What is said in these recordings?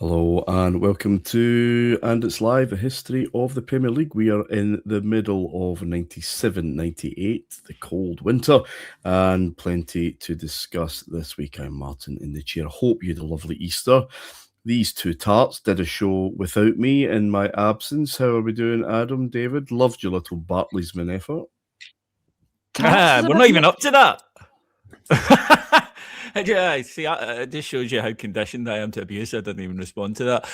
Hello and welcome to And It's Live, a history of the Premier League. We are in the middle of 97-98, the cold winter, and plenty to discuss this week. I'm Martin in the chair. Hope you had a lovely Easter. These two tarts did a show without me in my absence. How are we doing, Adam, David? Loved your little Bartley's-man effort. We're not even up to that. Yeah, see, it just shows you how conditioned I am to abuse. I didn't even respond to that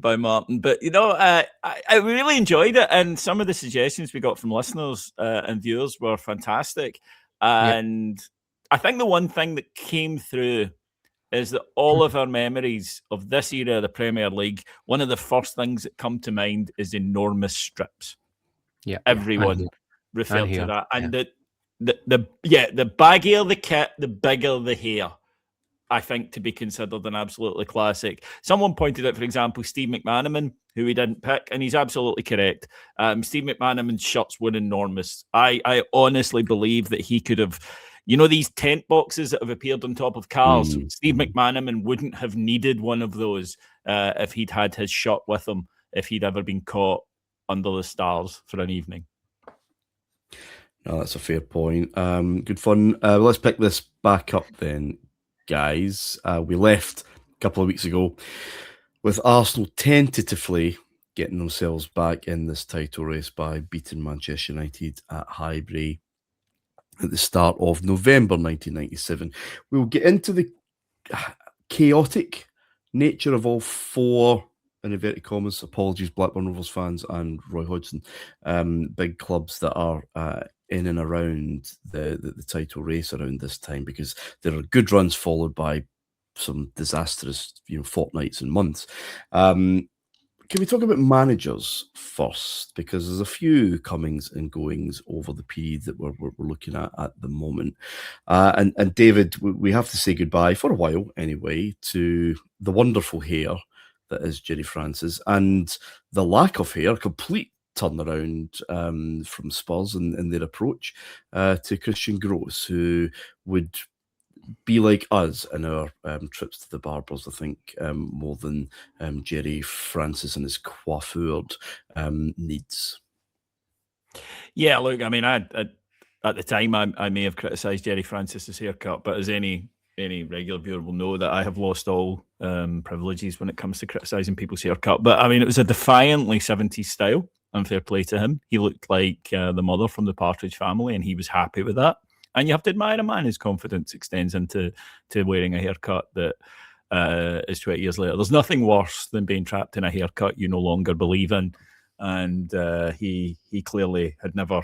by Martin. But, I really enjoyed it. And some of the suggestions we got from listeners and viewers were fantastic. And I think the one thing that came through is that all of our memories of this era of the Premier League, one of the first things that come to mind is enormous strips. Yeah, everyone referred to that, and yeah. the baggier the kit, the bigger the hair. I think to be considered an absolutely classic. Someone pointed out, for example, Steve McManaman, who we didn't pick, and he's absolutely correct. Steve McManaman's shirts were enormous. I honestly believe that he could have, these tent boxes that have appeared on top of cars. Steve McManaman wouldn't have needed one of those if he'd had his shirt with him, if he'd ever been caught under the stars for an evening. No, that's a fair point. Good fun. Let's pick this back up then, guys. We left a couple of weeks ago with Arsenal tentatively getting themselves back in this title race by beating Manchester United at Highbury at the start of November 1997. We'll get into the chaotic nature of all four, in inverted commas, apologies, Blackburn Rovers fans and Roy Hodgson, big clubs that are in and around the title race around this time, because there are good runs followed by some disastrous fortnights and months. Can we talk about managers first? Because there's a few comings and goings over the period that we're looking at the moment. And David, we have to say goodbye for a while anyway to the wonderful hair that is Jerry Francis, and the lack of hair, complete turnaround from Spurs and their approach to Christian Gross, who would be like us in our trips to the barbers, I think, more than Jerry Francis and his coiffured needs. Yeah, look, I mean, at the time, I may have criticised Jerry Francis's haircut, but as any regular viewer will know, that I have lost all privileges when it comes to criticising people's haircut. But I mean, it was a defiantly 70s style, and fair play to him. He looked like the mother from the Partridge Family, and he was happy with that. And you have to admire a man whose confidence extends into wearing a haircut that is 20 years later. There's nothing worse than being trapped in a haircut you no longer believe in, and he clearly had never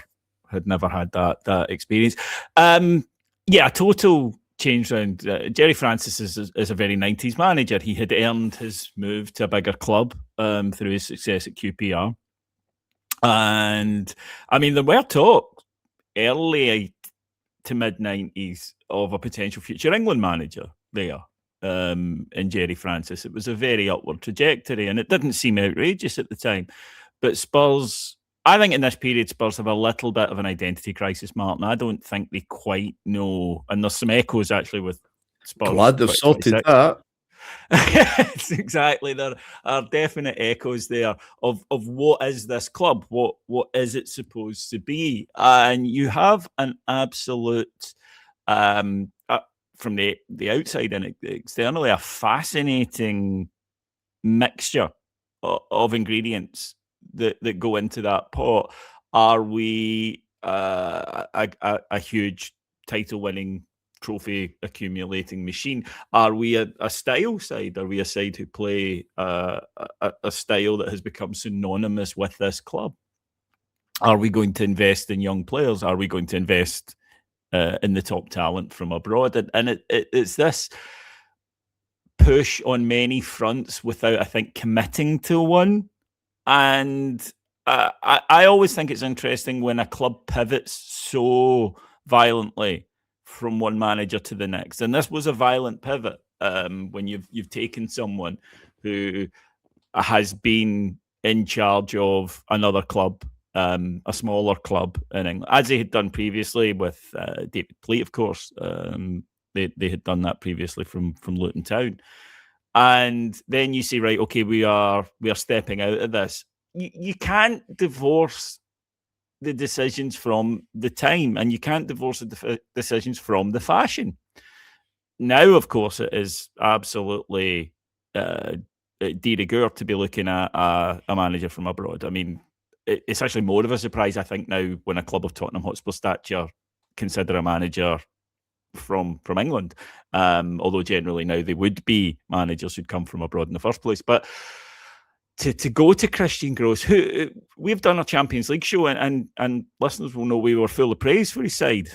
had that experience. Yeah, total change round. Jerry Francis is a very 90s manager. He had earned his move to a bigger club through his success at QPR. And I mean, there were talk early to mid-90s of a potential future England manager there in Jerry Francis. It was a very upward trajectory, and it didn't seem outrageous at the time. But Spurs, I think in this period, Spurs have a little bit of an identity crisis, Martin. I don't think they quite know, and there's some echoes actually with Spurs. Glad they've sorted that. Exactly. There are definite echoes there of what is this club? What is it supposed to be? And you have an absolute, from the outside and externally, a fascinating mixture of ingredients that go into that pot. Are we a huge title-winning, trophy accumulating machine? Are we a style side? Are we a side who play a style that has become synonymous with this club? Are we going to invest in young players? Are we going to invest in the top talent from abroad? And it's this push on many fronts without, I think, committing to one. And I always think it's interesting when a club pivots so violently from one manager to the next, and this was a violent pivot when you've taken someone who has been in charge of another club, a smaller club in England, as they had done previously with David Pleat, of course. They had done that previously from Luton Town. And then you say, right, okay, we are stepping out of this. You can't divorce the decisions from the time, and you can't divorce the decisions from the fashion. Now, of course, it is absolutely de rigueur to be looking at a manager from abroad. I mean, it's actually more of a surprise, I think, now when a club of Tottenham Hotspur stature consider a manager from England. Although generally now they would be managers who'd come from abroad in the first place. But to go to Christian Gross, who we've done a Champions League show, and listeners will know we were full of praise for his side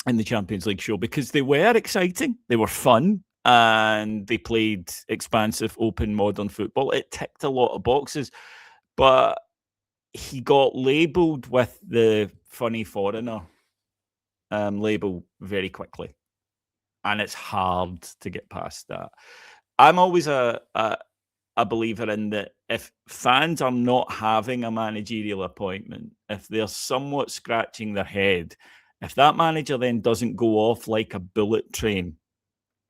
in the Champions League show because they were exciting, they were fun, and they played expansive, open, modern football. It ticked a lot of boxes, but he got labelled with the funny foreigner label very quickly, and it's hard to get past that. I'm always a believer in that if fans are not having a managerial appointment, if they're somewhat scratching their head, if that manager then doesn't go off like a bullet train,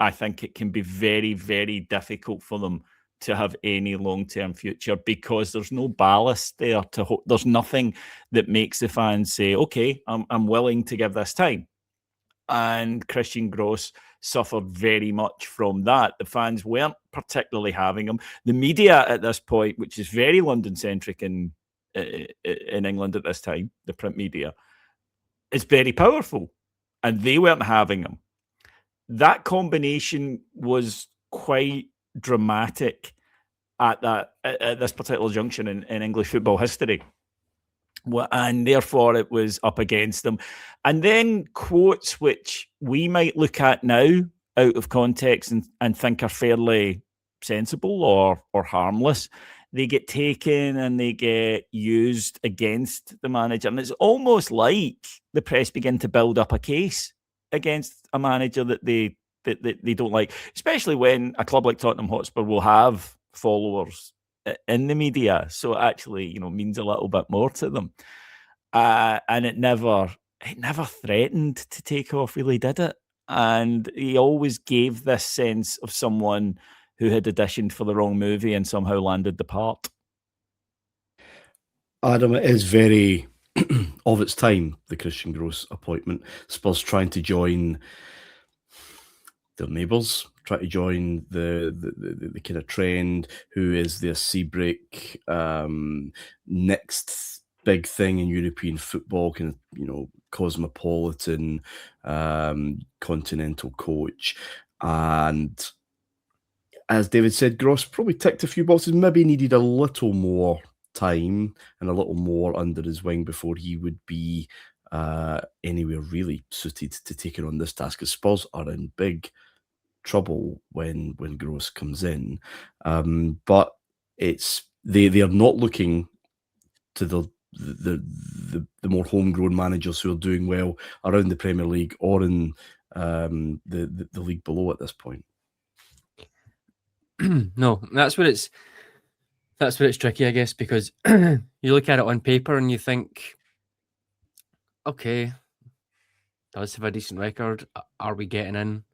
I think it can be very, very difficult for them to have any long-term future because there's no ballast there. There's nothing that makes the fans say, okay, I'm willing to give this time. And Christian Gross suffered very much from that. The fans weren't particularly having him. The media at this point, which is very London-centric in England at this time, the print media, is very powerful, and they weren't having him. That combination was quite dramatic at this particular junction in English football history. And therefore it was up against them. And then quotes which we might look at now out of context and think are fairly sensible or harmless, they get taken and they get used against the manager. And it's almost like the press begin to build up a case against a manager that they don't like, especially when a club like Tottenham Hotspur will have followers in the media, so it actually means a little bit more to them, and it never threatened to take off, really, did it? And he always gave this sense of someone who had auditioned for the wrong movie and somehow landed the part. Adam, it is very of its time, the Christian Gross appointment. Spurs trying to join their neighbours, try to join the kind of trend. Who is the Seabreak next big thing in European football? Kind of cosmopolitan continental coach. And as David said, Gross probably ticked a few boxes. Maybe needed a little more time and a little more under his wing before he would be anywhere really suited to taking on this task. Because Spurs are in big trouble when Gross comes in, but they are not looking to the more homegrown managers who are doing well around the Premier League or in the league below at this point. No, that's where it's tricky, I guess, because you look at it on paper and you think, okay, does have a decent record. Are we getting in?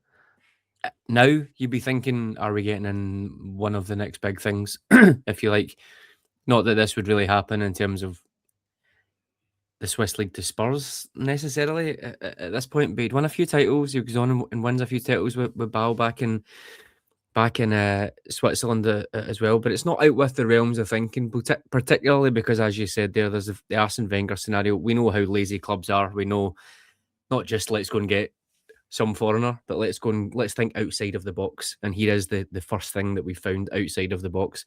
Now you'd be thinking, are we getting in one of the next big things, if you like? Not that this would really happen in terms of the Swiss League to Spurs necessarily at this point, but he'd won a few titles. He goes on and wins a few titles with Ball back in Switzerland as well. But it's not out with the realms of thinking, particularly because, as you said there, there's the Arsene Wenger scenario. We know how lazy clubs are. We know not just let's go and get some foreigner, but let's think outside of the box. And here is the first thing that we found outside of the box.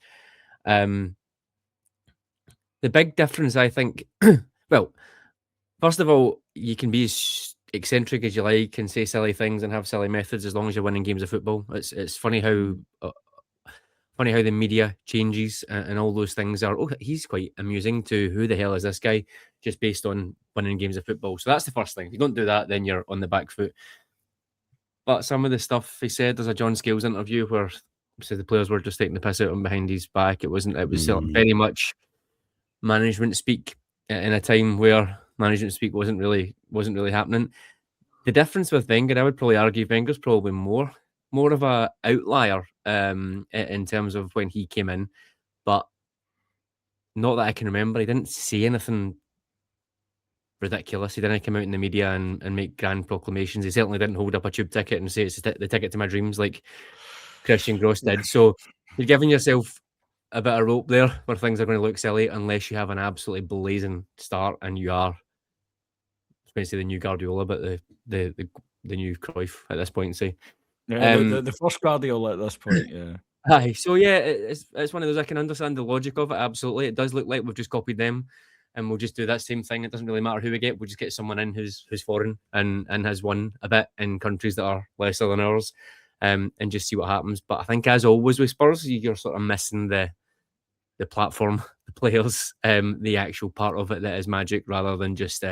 The big difference, I think, well, first of all, you can be as eccentric as you like and say silly things and have silly methods as long as you're winning games of football. It's funny how the media changes and all those things are, oh, he's quite amusing, to who the hell is this guy, just based on winning games of football. So that's the first thing. If you don't do that, then you're on the back foot. But some of the stuff he said, there's a John Scales interview where the players were just taking the piss out of him behind his back. It was very much management speak in a time where management speak wasn't really happening. The difference with Wenger, I would probably argue Wenger's probably more more of a outlier in terms of when he came in, but not that I can remember. He didn't say anything ridiculous. He didn't come out in the media and make grand proclamations. He certainly didn't hold up a tube ticket and say it's the ticket to my dreams like Christian Gross did. So you're giving yourself a bit of rope there where things are going to look silly unless you have an absolutely blazing start and you are, I was going to say the new Guardiola, but the new Cruyff at this point. Say, yeah, the first Guardiola at this point, yeah. Aye, so yeah, it's one of those. I can understand the logic of it. Absolutely, it does look like we've just copied them, and we'll just do that same thing. It doesn't really matter who we get. We'll just get someone in who's foreign and has won a bit in countries that are lesser than ours, and just see what happens. But I think, as always with Spurs, you're sort of missing the platform, the players, the actual part of it that is magic, rather than just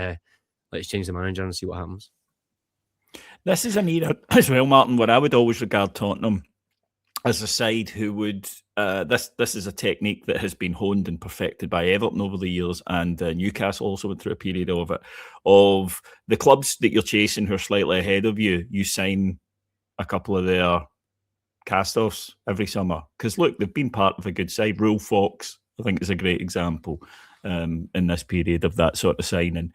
let's change the manager and see what happens. This is an era as well, Martin, where I would always regard Tottenham as a side who would this is a technique that has been honed and perfected by Everton over the years, and Newcastle also went through a period of it. Of the clubs that you're chasing who are slightly ahead of you, you sign a couple of their cast-offs every summer. Because look, they've been part of a good side. Rule Fox, I think, is a great example in this period of that sort of signing.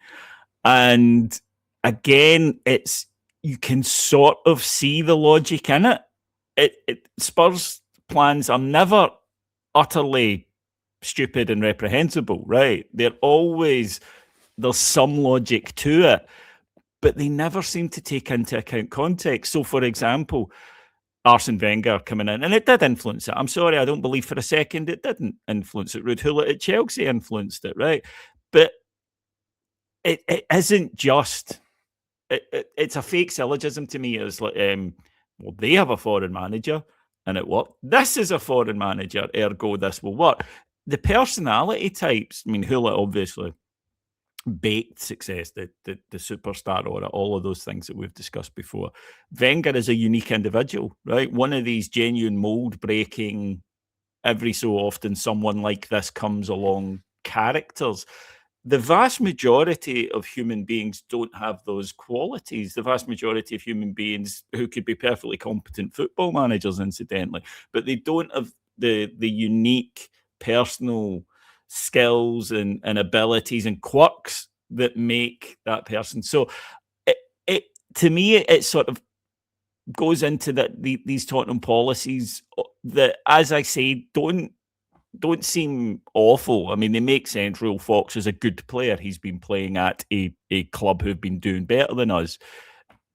And again, you can sort of see the logic in it. Spurs plans are never utterly stupid and reprehensible, right? There's some logic to it, but they never seem to take into account context. So, for example, Arsene Wenger coming in, and it did influence it. I'm sorry, I don't believe for a second it didn't influence it. Ruud Gullit at Chelsea influenced it, right? But it isn't just... It's a fake syllogism to me. It's like, well, they have a foreign manager and it worked. This is a foreign manager, ergo this will work. The personality types, I mean, Gullit obviously baked success, the superstar aura, all of those things that we've discussed before. Wenger is a unique individual, right? One of these genuine mold breaking, every so often someone like this comes along characters. The vast majority of human beings don't have those qualities. The vast majority of human beings who could be perfectly competent football managers, incidentally, but they don't have the unique personal skills and abilities and quirks that make that person. So it to me, it sort of goes into these Tottenham policies that, as I say, don't seem awful. I mean, they make sense. Rule Fox is a good player. He's been playing at a club who've been doing better than us.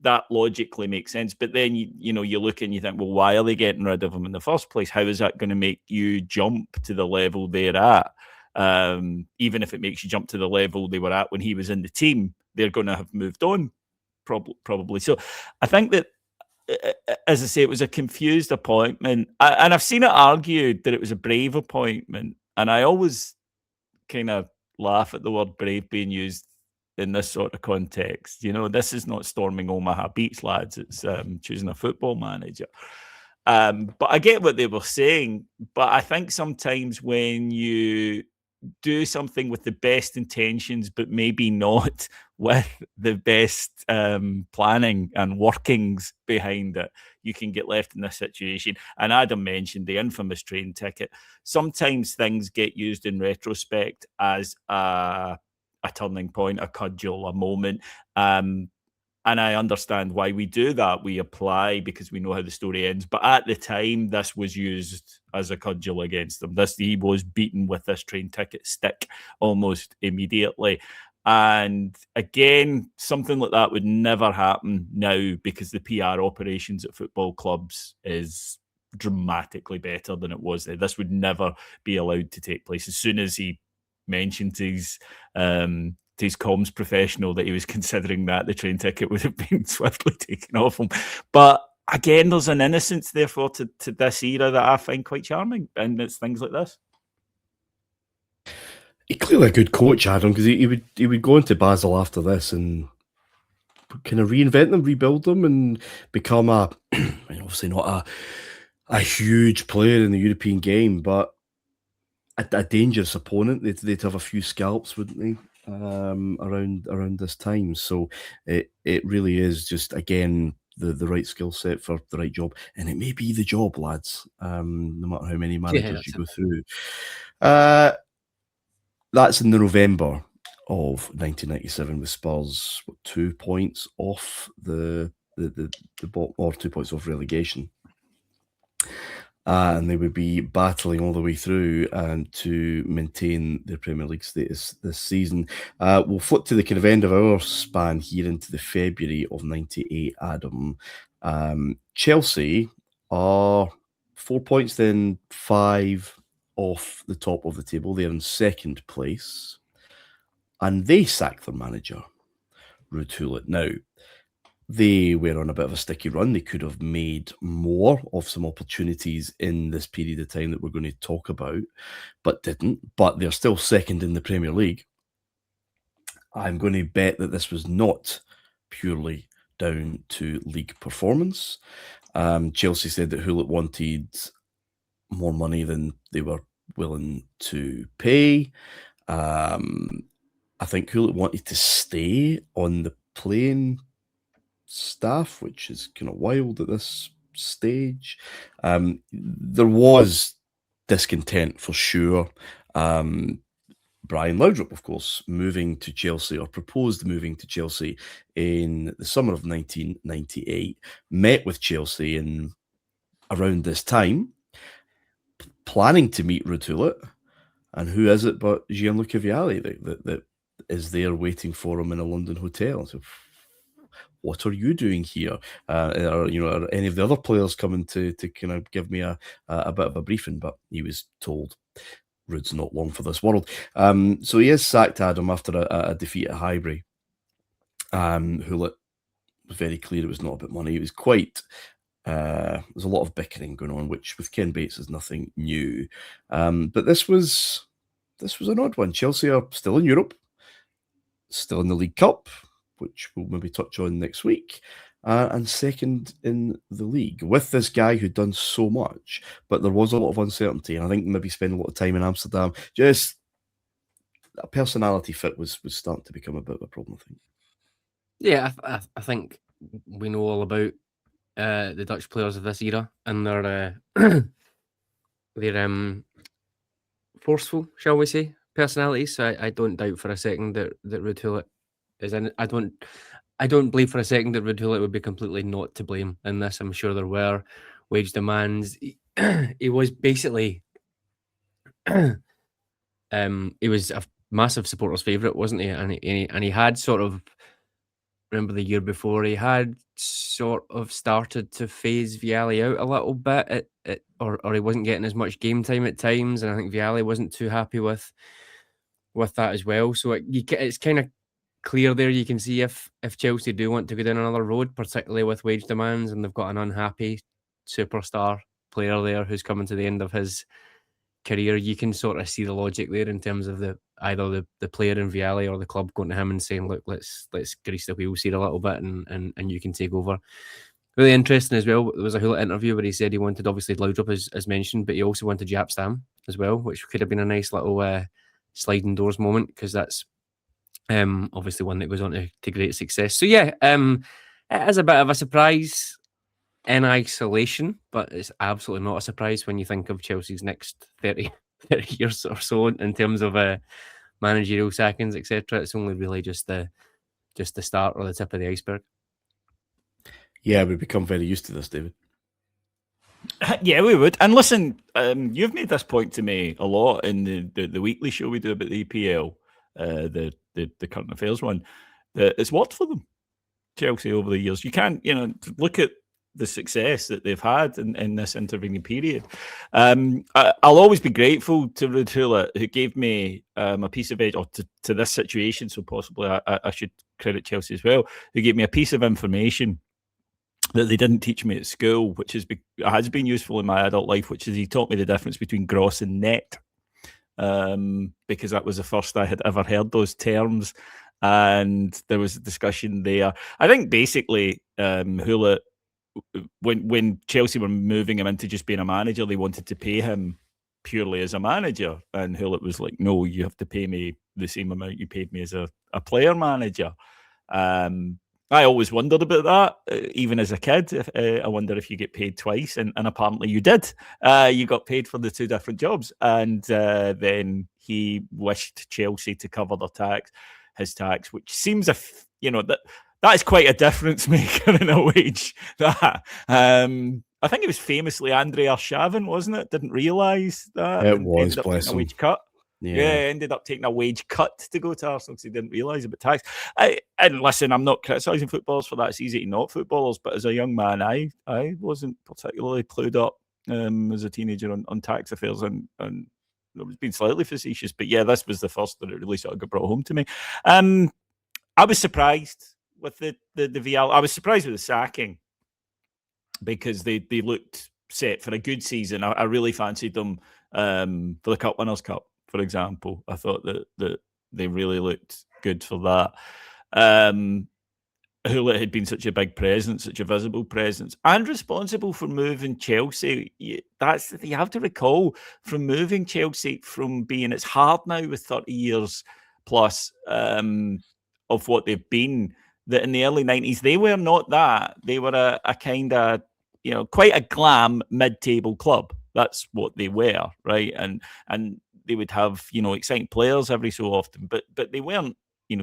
That logically makes sense. But then, you look and you think, well, why are they getting rid of him in the first place? How is that going to make you jump to the level they're at? Even if it makes you jump to the level they were at when he was in the team, they're going to have moved on, probably. So I think that, as I say, it was a confused appointment. And I've seen it argued that it was a brave appointment. And I always kind of laugh at the word brave being used in this sort of context. This is not storming Omaha Beach, lads. It's choosing a football manager. But I get what they were saying. But I think sometimes when you do something with the best intentions, but maybe not with the best planning and workings behind it, you can get left in this situation. And Adam mentioned the infamous train ticket. Sometimes things get used in retrospect as a turning point, a cudgel, a moment. And I understand why we do that. We apply because we know how the story ends. But at the time, this was used as a cudgel against them. He was beaten with this train ticket stick almost immediately. And again, something like that would never happen now because the PR operations at football clubs is dramatically better than it was then. This would never be allowed to take place. As soon as he mentioned to his comms professional that he was considering that, the train ticket would have been swiftly taken off him. But again, there's an innocence, therefore, to this era that I find quite charming, and it's things like this. He's clearly a good coach, Adam, because he would go into Basel after this and kind of reinvent them, rebuild them, and become obviously not a huge player in the European game, but a dangerous opponent. They'd have a few scalps, wouldn't they? Around this time. So it really is just, again, the right skill set for the right job, and it may be the job, lads. No matter how many managers you go through. That's in the November of 1997 with Spurs 2 points off the bottom, or 2 points off relegation. And they would be battling all the way through and to maintain their Premier League status this season. We'll flip to the kind of end of our span here into the February of 98, Adam. Chelsea are 4 points, then 5 off the top of the table. They're in second place. And they sack their manager, Ruud Gullit. Now, they were on a bit of a sticky run. They could have made more of some opportunities in this period of time that we're going to talk about, but didn't. But they're still second in the Premier League. I'm going to bet that this was not purely down to league performance. Chelsea said that Gullit wanted more money than they were willing to pay. I think Gullit wanted to stay on the playing staff, which is kind of wild at this stage. There was discontent for sure. Brian Laudrup, of course, moving to Chelsea, or proposed moving to Chelsea in the summer of 1998, met with Chelsea in around this time, planning to meet Ruud Gullit. And who is it but Gianluca Vialli that is there waiting for him in a London hotel? So, what are you doing here? Are any of the other players coming to kind of give me a bit of a briefing? But he was told, Ruud's not long for this world. So he is sacked, Adam, after a defeat at Highbury. Gullit was very clear it was not about money. It was quite... there's a lot of bickering going on, which with Ken Bates is nothing new. But this was an odd one. Chelsea are still in Europe, still in the League Cup, which we'll maybe touch on next week, and second in the league with this guy who'd done so much, but there was a lot of uncertainty, and I think maybe spending a lot of time in Amsterdam, just a personality fit was starting to become a bit of a problem, I think. Yeah, I think we know all about the Dutch players of this era and their forceful, shall we say, personalities. So I don't doubt for a second that Ruud Gullit is in. I don't believe for a second that Ruud Gullit would be completely not to blame in this. I'm sure there were wage demands. He was basically he was a massive supporters' favourite, wasn't he? And he had sort of, remember the year before, he had sort of started to phase Vialli out a little bit, or he wasn't getting as much game time at times, and I think Vialli wasn't too happy with that as well. So it's kind of clear there. You can see if Chelsea do want to go down another road, particularly with wage demands, and they've got an unhappy superstar player there who's coming to the end of his career, you can sort of see the logic there in terms of either the player in Vialli or the club going to him and saying, look, let's grease the wheels here a little bit and you can take over. Really interesting as well, there was a Gullit interview where he said he wanted, obviously, Laudrup as mentioned, but he also wanted Jaap Stam as well, which could have been a nice little sliding doors moment, because that's obviously one that goes on to great success. So yeah, it is a bit of a surprise in isolation, but it's absolutely not a surprise when you think of Chelsea's next 30 years or so in terms of managerial sackings, etc. It's only really just the start or the tip of the iceberg. Yeah, we've become very used to this, David. Yeah, we would. And listen, you've made this point to me a lot in the weekly show we do about the EPL, the current affairs one. It's worked for them, Chelsea, over the years. You can't, look at the success that they've had in this intervening period. I'll always be grateful to Ruud Gullit, who gave me a piece of edge, or to this situation, so possibly I should credit Chelsea as well, who gave me a piece of information that they didn't teach me at school, which has been useful in my adult life, which is he taught me the difference between gross and net, because that was the first I had ever heard those terms, and there was a discussion there. I think basically Gullit, when Chelsea were moving him into just being a manager, they wanted to pay him purely as a manager, and Gullit was like, no, you have to pay me the same amount you paid me as a player manager. I always wondered about that, even as a kid. I wonder if you get paid twice, and apparently you did. You got paid for the two different jobs, and then he wished Chelsea to cover his tax, which seems that is quite a difference maker in a wage. That I think it was famously Andre Arshavin, wasn't it? Didn't realise that. It and was, ended up bless taking a him. wage cut. Yeah, ended up taking a wage cut to go to Arsenal because he didn't realise about tax. And listen, I'm not criticising footballers for that. It's easy to not footballers, but as a young man, I wasn't particularly clued up as a teenager on tax affairs, and I was being slightly facetious. But yeah, this was the first that it really sort of got brought home to me. I was surprised with the Vial. I was surprised with the sacking because they looked set for a good season. I really fancied them for the Cup Winners' Cup, for example. I thought that they really looked good for that. Gullit had been such a big presence, such a visible presence, and responsible for moving Chelsea. You have to recall, from moving Chelsea from being, it's hard now with 30 years plus of what they've been, that in the early 90s, they were not that. They were a kind of, quite a glam mid-table club. That's what they were, right? And they would have, exciting players every so often, but they weren't,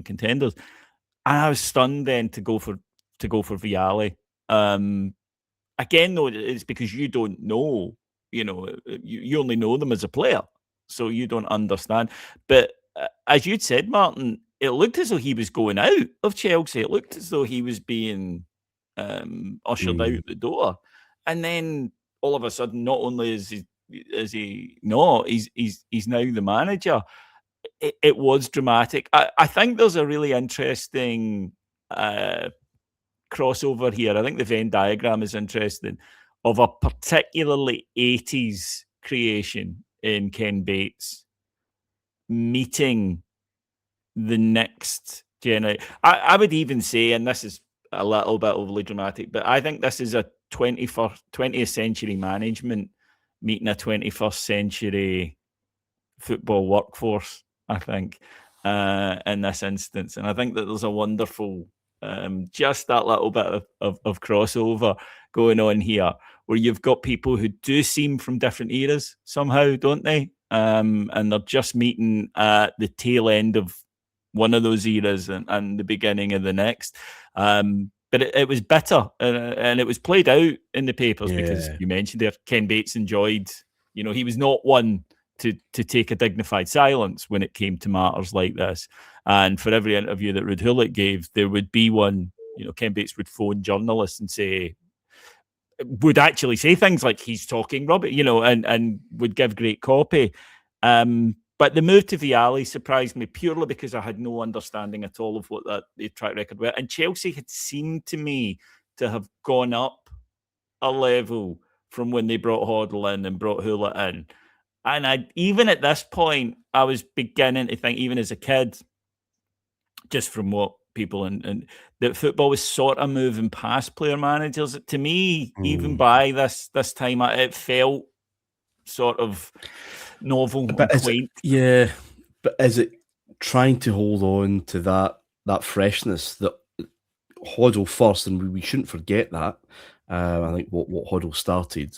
contenders. And I was stunned then to go for Vialli. Again, though, it's because you don't know, you only know them as a player, so you don't understand. But as you'd said, Martin, it looked as though he was going out of Chelsea. It looked as though he was being ushered out the door. And then all of a sudden, not only is he not, he's now the manager. It was dramatic. I think there's a really interesting crossover here. I think the Venn diagram is interesting, of a particularly 80s creation in Ken Bates meeting the next generation. I would even say, and this is a little bit overly dramatic, but I think this is a 20th century management meeting a 21st century football workforce, I think, in this instance. And I think that there's a wonderful, just that little bit of crossover going on here, where you've got people who do seem from different eras somehow, don't they? And they're just meeting at the tail end of one of those eras and the beginning of the next. But it was bitter, and it was played out in the papers because you mentioned there, Ken Bates enjoyed, he was not one to take a dignified silence when it came to matters like this. And for every interview that Ruud Gullit gave, there would be one, Ken Bates would phone journalists and would actually say things like he's talking rubbish, and would give great copy. But the move to Vialli surprised me purely because I had no understanding at all of what the track record were. And Chelsea had seemed to me to have gone up a level from when they brought Hoddle in and brought Gullit in. And even at this point, I was beginning to think, even as a kid, just from what people and that football was sort of moving past player managers. To me, even by this time, it felt sort of novel and quaint. But is it trying to hold on to that freshness that Hoddle first, and we shouldn't forget that. I think what Hoddle started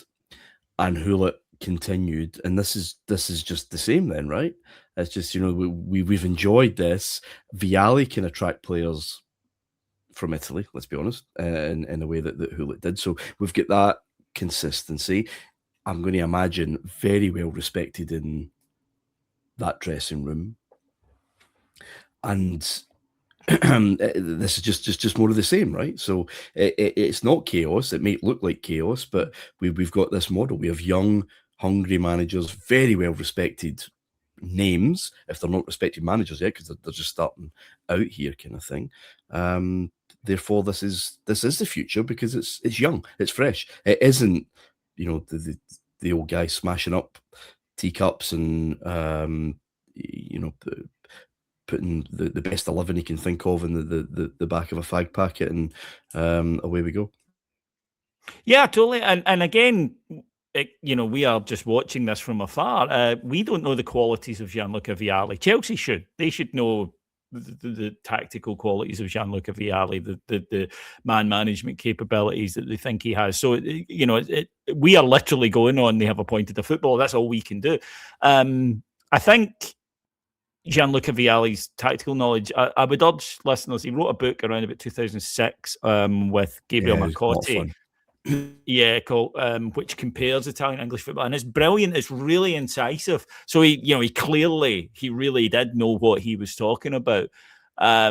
and Gullit continued, and this is just the same then, right? It's just, we've enjoyed this. Vialli can attract players from Italy, let's be honest, in a way that Gullit did. So we've got that consistency. I'm going to imagine very well respected in that dressing room, and this is just more of the same, right? So it's not chaos. It may look like chaos, but we've got this model. We have young, hungry managers, very well respected names, if they're not respected managers yet, because they're just starting out here, kind of thing. Therefore, this is the future because it's young, it's fresh. It isn't, the old guy smashing up teacups and putting the best 11 he can think of in the back of a fag packet, and away we go. Yeah, totally. And again, we are just watching this from afar. We don't know the qualities of Gianluca Vialli. Chelsea should. They should know the tactical qualities of Gianluca Vialli, the man management capabilities that they think he has. So, we are literally going on, they have appointed a footballer. That's all we can do. I think Gianluca Vialli's tactical knowledge, I would urge listeners, he wrote a book around about 2006 with Gabriel Marcotti. Yeah, called, which compares Italian English football, and it's brilliant. It's really incisive. So he really did know what he was talking about. I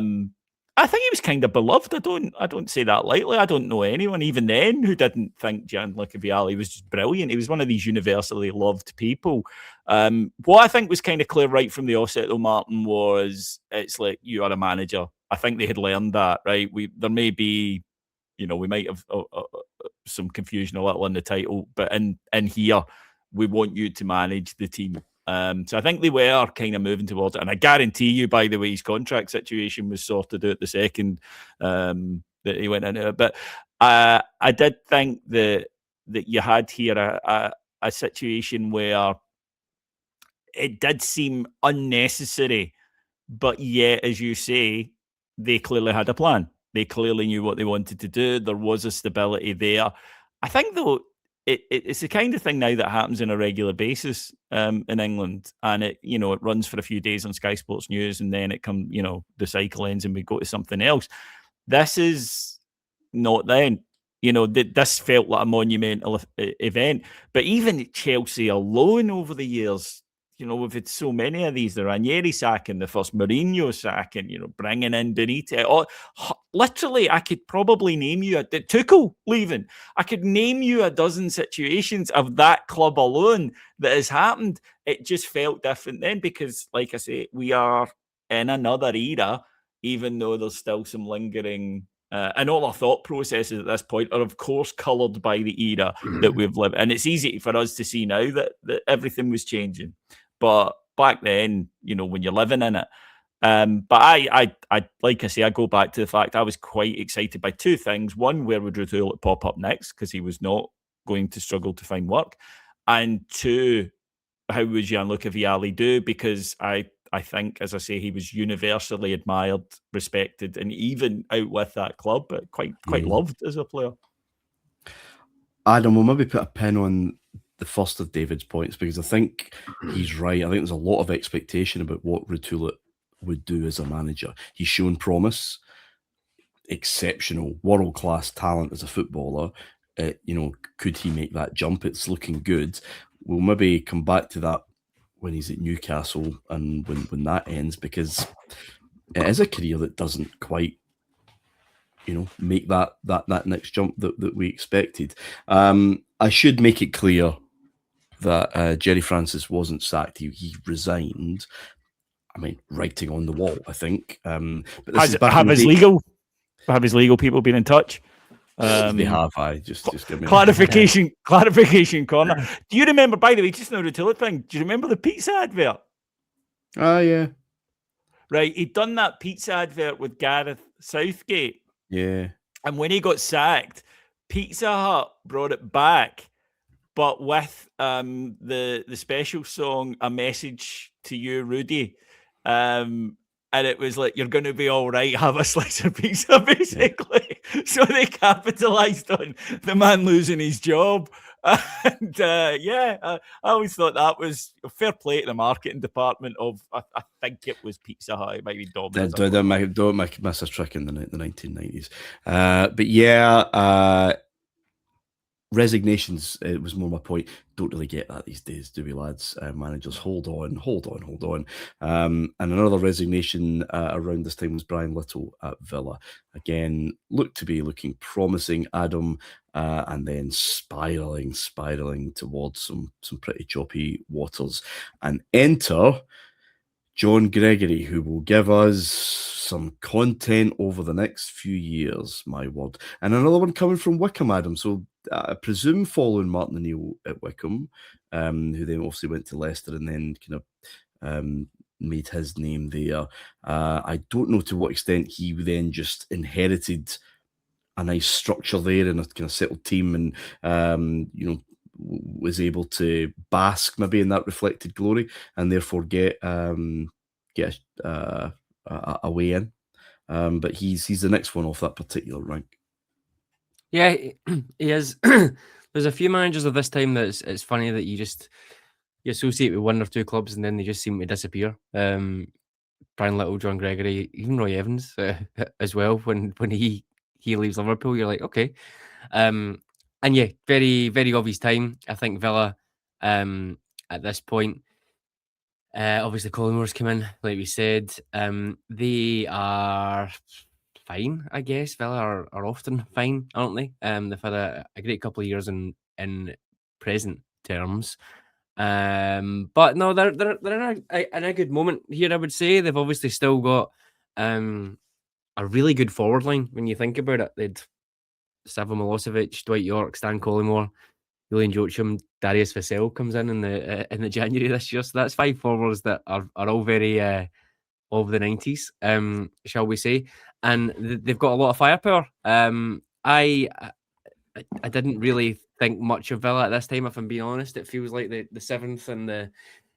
think he was kind of beloved. I don't say that lightly. I don't know anyone even then who didn't think Gianluca Vialli was just brilliant. He was one of these universally loved people. What I think was kind of clear right from the offset, though, Martin, was it's like, you are a manager. I think they had learned that, right? There may be, we might have some confusion a little in the title, but in here, we want you to manage the team. So I think they were kind of moving towards it. And I guarantee you, by the way, his contract situation was sorted out the second that he went into it. But I did think that you had here a situation where it did seem unnecessary, but yet, as you say, they clearly had a plan. They clearly knew what they wanted to do. There was a stability there. I think, though, it's the kind of thing now that happens on a regular basis in England, and it runs for a few days on Sky Sports News, and then it comes, the cycle ends and we go to something else. This is not then. This felt like a monumental event. But even Chelsea alone over the years, we've had so many of these. The Ranieri sacking, the first Mourinho sacking, bringing in Benitez. Literally, I could probably name you Tuchel leaving. I could name you a dozen situations of that club alone that has happened. It just felt different then because, like I say, we are in another era, even though there's still some lingering... and all our thought processes at this point are, of course, coloured by the era that we've lived. And it's easy for us to see now that everything was changing. But back then, when you're living in it. But I like I say, I go back to the fact I was quite excited by two things. One, where would Ruud Gullit pop up next? Because he was not going to struggle to find work. And two, how would Gianluca Vialli do? Because I think, as I say, he was universally admired, respected, and even out with that club, but quite loved as a player. Adam, we'll maybe put a pin on the first of David's points because I think he's right. I think there's a lot of expectation about what Ruud Gullit would do as a manager. He's shown promise, exceptional, world-class talent as a footballer. Could he make that jump? It's looking good. We'll maybe come back to that when he's at Newcastle and when that ends, because it is a career that doesn't quite, make that next jump that we expected. I should make it clear that Jerry Francis wasn't sacked. He resigned. I mean, writing on the wall, I think. But this have his legal people been in touch? They have. I just give me clarification corner. Do you remember, by the way, just another Tillet thing? Do you remember the pizza advert? Yeah. Right, he'd done that pizza advert with Gareth Southgate. Yeah. And when he got sacked, Pizza Hut brought it back, but with the special song "A Message to You, Rudy," and it was like, "You're going to be all right. Have a slice of pizza," basically. Yeah. So they capitalised on the man losing his job. And I always thought that was fair play to the marketing department of, I think it was Pizza Hut, it might be Domino's. Don't miss a trick in the 1990s. But yeah, resignations, it was more my point. Don't really get that these days, do we, lads? Managers, hold on. And another resignation around this time was Brian Little at Villa. Again, looked to be looking promising, Adam, and then spiralling towards some pretty choppy waters. And enter John Gregory, who will give us some content over the next few years, my word. And another one coming from Wycombe, Adam. So I presume following Martin O'Neill at Wycombe, who then obviously went to Leicester and then kind of made his name there. I don't know to what extent he then just inherited a nice structure there and a kind of settled team and, was able to bask maybe in that reflected glory and therefore get a a way in. But he's the next one off that particular rank. Yeah, he is. There's a few managers of this time that it's funny that you associate with one or two clubs and then they just seem to disappear. Brian Little, John Gregory, even Roy Evans as well. When he leaves Liverpool, you're like, okay. And yeah, very, very obvious time. I think Villa at this point. Obviously, Collingwood's come in, like we said. They are fine, I guess. Villa are often fine, aren't they? They've had a great couple of years in present terms. But no, they're in a good moment here, I would say. They've obviously still got a really good forward line when you think about it. They'd Savo Milosevic, Dwight York, Stan Collymore, Julian Joachim, Darius Vassell comes in the January this year. So that's 5 forwards that are all very of the 90s, shall we say. And they've got a lot of firepower. I didn't really think much of Villa at this time, if I'm being honest. It feels like the 7th and the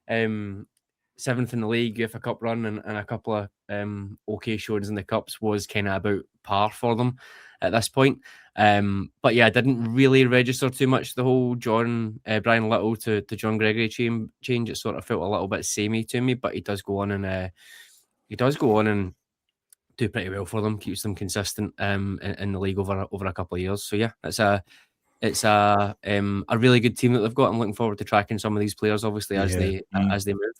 7th in the league, UEFA Cup run, and a couple of okay showings in the Cups was kind of about par for them at this point. But yeah, I didn't really register too much the whole Brian Little to John Gregory change. It sort of felt a little bit samey to me, but he does go on and do pretty well for them, keeps them consistent in the league over a couple of years. So yeah, it's a really good team that they've got. I'm looking forward to tracking some of these players, obviously, as they move.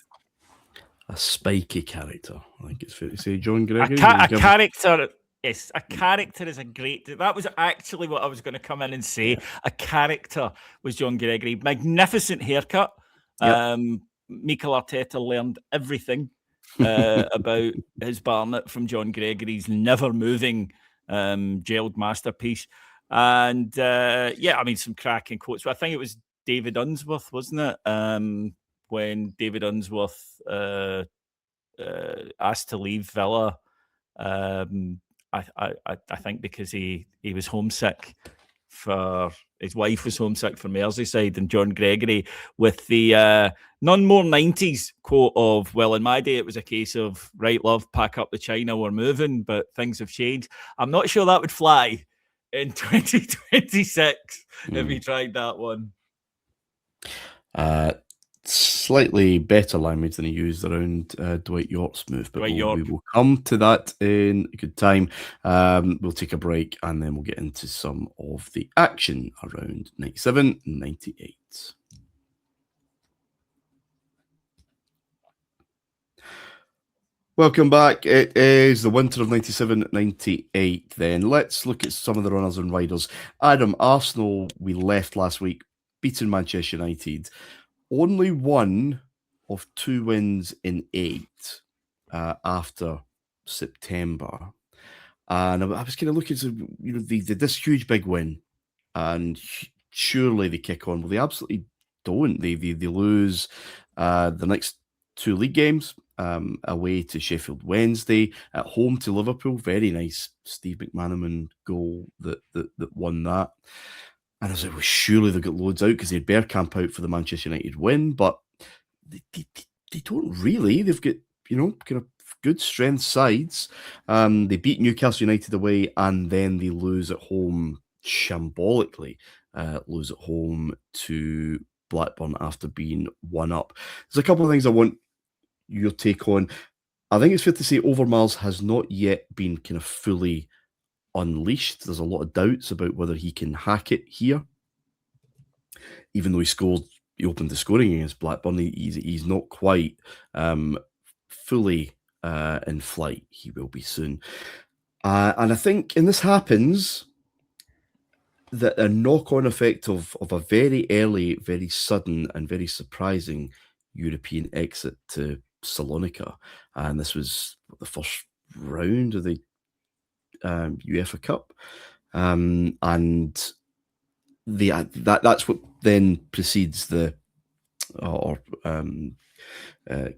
A spiky character, I think it's fair to say. John Gregory, a character. Yes, a character is a great. That was actually what I was going to come in and say. Yeah. A character was John Gregory. Magnificent haircut. Yep. Mikel Arteta learned everything about his Barnet from John Gregory's never moving gelled masterpiece. And yeah, I mean, some cracking quotes. I think it was David Unsworth, wasn't it? When David Unsworth asked to leave Villa, I think because he was homesick for his wife was homesick for Merseyside, and John Gregory with the none more 90s quote of, well, in my day it was a case of, right, love, pack up the china, we're moving, but things have changed. I'm not sure that would fly in 2026 if he tried that one. Slightly better language than he used around Dwight York's move, but we will come to that in a good time. We'll take a break and then we'll get into some of the action around 97 and 98. Welcome back. It is the winter of 97-98 then. Let's look at some of the runners and riders. Adam, Arsenal, we left last week, beating Manchester United. Only one of 2 wins in 8 after September. And I was kind of looking at this huge big win, and surely they kick on. Well, they absolutely don't. They lose the next 2 league games, away to Sheffield Wednesday, at home to Liverpool. Very nice Steve McManaman goal that won that. And I was like, well, surely they've got loads out because they had Bergkamp out for the Manchester United win, but they don't really. They've got, kind of good strength sides. They beat Newcastle United away, and then they lose at home shambolically. Lose at home to Blackburn after being 1-up. There's a couple of things I want your take on. I think it's fair to say Overmars has not yet been kind of fully unleashed. There's a lot of doubts about whether he can hack it here. Even though he opened the scoring against Blackburn, he's not quite fully in flight. He will be soon. And I think, and this happens, that a knock-on effect of a very early, very sudden and very surprising European exit to Salonika. And this was the first round of the UEFA Cup, and that's what then precedes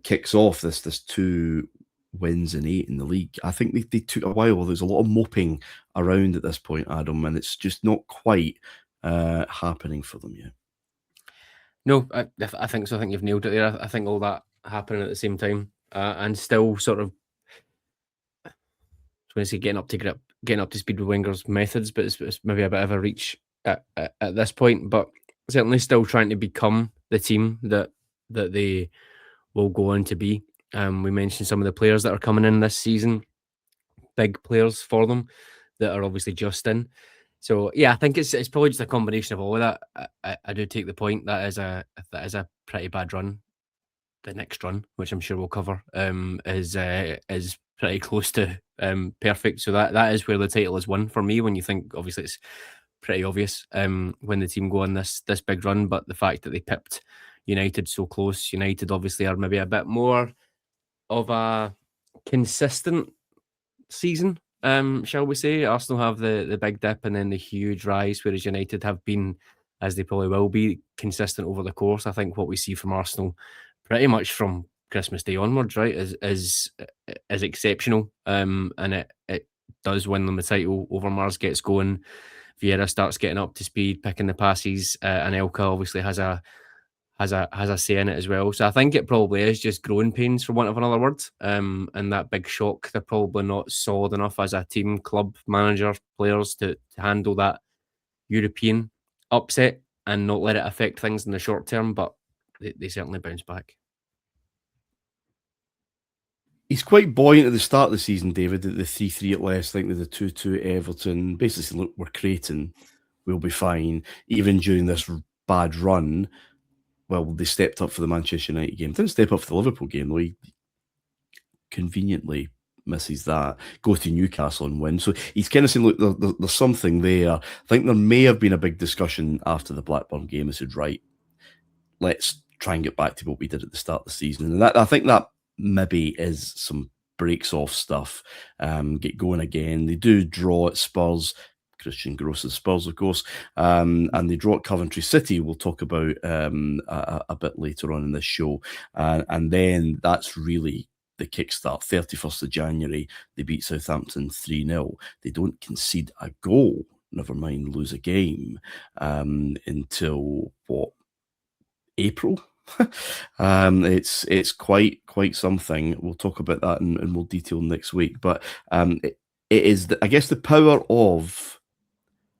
kicks off this 2 wins in 8 in the league. I think they took a while. There's a lot of moping around at this point, Adam, and it's just not quite happening for them yet. No, I think so. I think you've nailed it there. I think all that happening at the same time, and still sort of when I say getting up to speed with Wenger's methods, but it's maybe a bit of a reach at this point. But certainly still trying to become the team that they will go on to be. We mentioned some of the players that are coming in this season, big players for them that are obviously just in. So yeah, I think it's probably just a combination of all of that. I do take the point that is a pretty bad run. The next run, which I'm sure we'll cover, is pretty close to perfect. So that is where the title is won for me. When you think, obviously, it's pretty obvious when the team go on this big run, but the fact that they pipped United so close, United obviously are maybe a bit more of a consistent season, shall we say. Arsenal have the big dip and then the huge rise, whereas United have been, as they probably will be, consistent over the course. I think what we see from Arsenal pretty much from Christmas Day onwards, right, is exceptional. And it does win them the title. Overmars gets going, Vieira starts getting up to speed, picking the passes, and Elka obviously has a say in it as well. So I think it probably is just growing pains, for want of another word. And that big shock, they're probably not solid enough as a team, club, manager, players to handle that European upset and not let it affect things in the short term, but they certainly bounce back. He's quite buoyant at the start of the season, David, at the 3-3 at Leicester, I think with the 2-2 Everton. Basically, look, we're creating, we'll be fine. Even during this bad run, well, they stepped up for the Manchester United game. Didn't step up for the Liverpool game, though. He conveniently misses that. Goes to Newcastle and wins. So he's kind of saying, look, there's something there. I think there may have been a big discussion after the Blackburn game. He said, right, let's try and get back to what we did at the start of the season. And I think that maybe is some breaks off stuff. Get going again. They do draw at Spurs. Christian Gross's Spurs, of course, and they draw at Coventry City. We'll talk about a bit later on in this show. And then that's really the kickstart. 31st of January, they beat Southampton 3-0. They don't concede a goal, never mind lose a game, until, April? It's quite something. We'll talk about that in more detail next week. But it is, I guess, the power of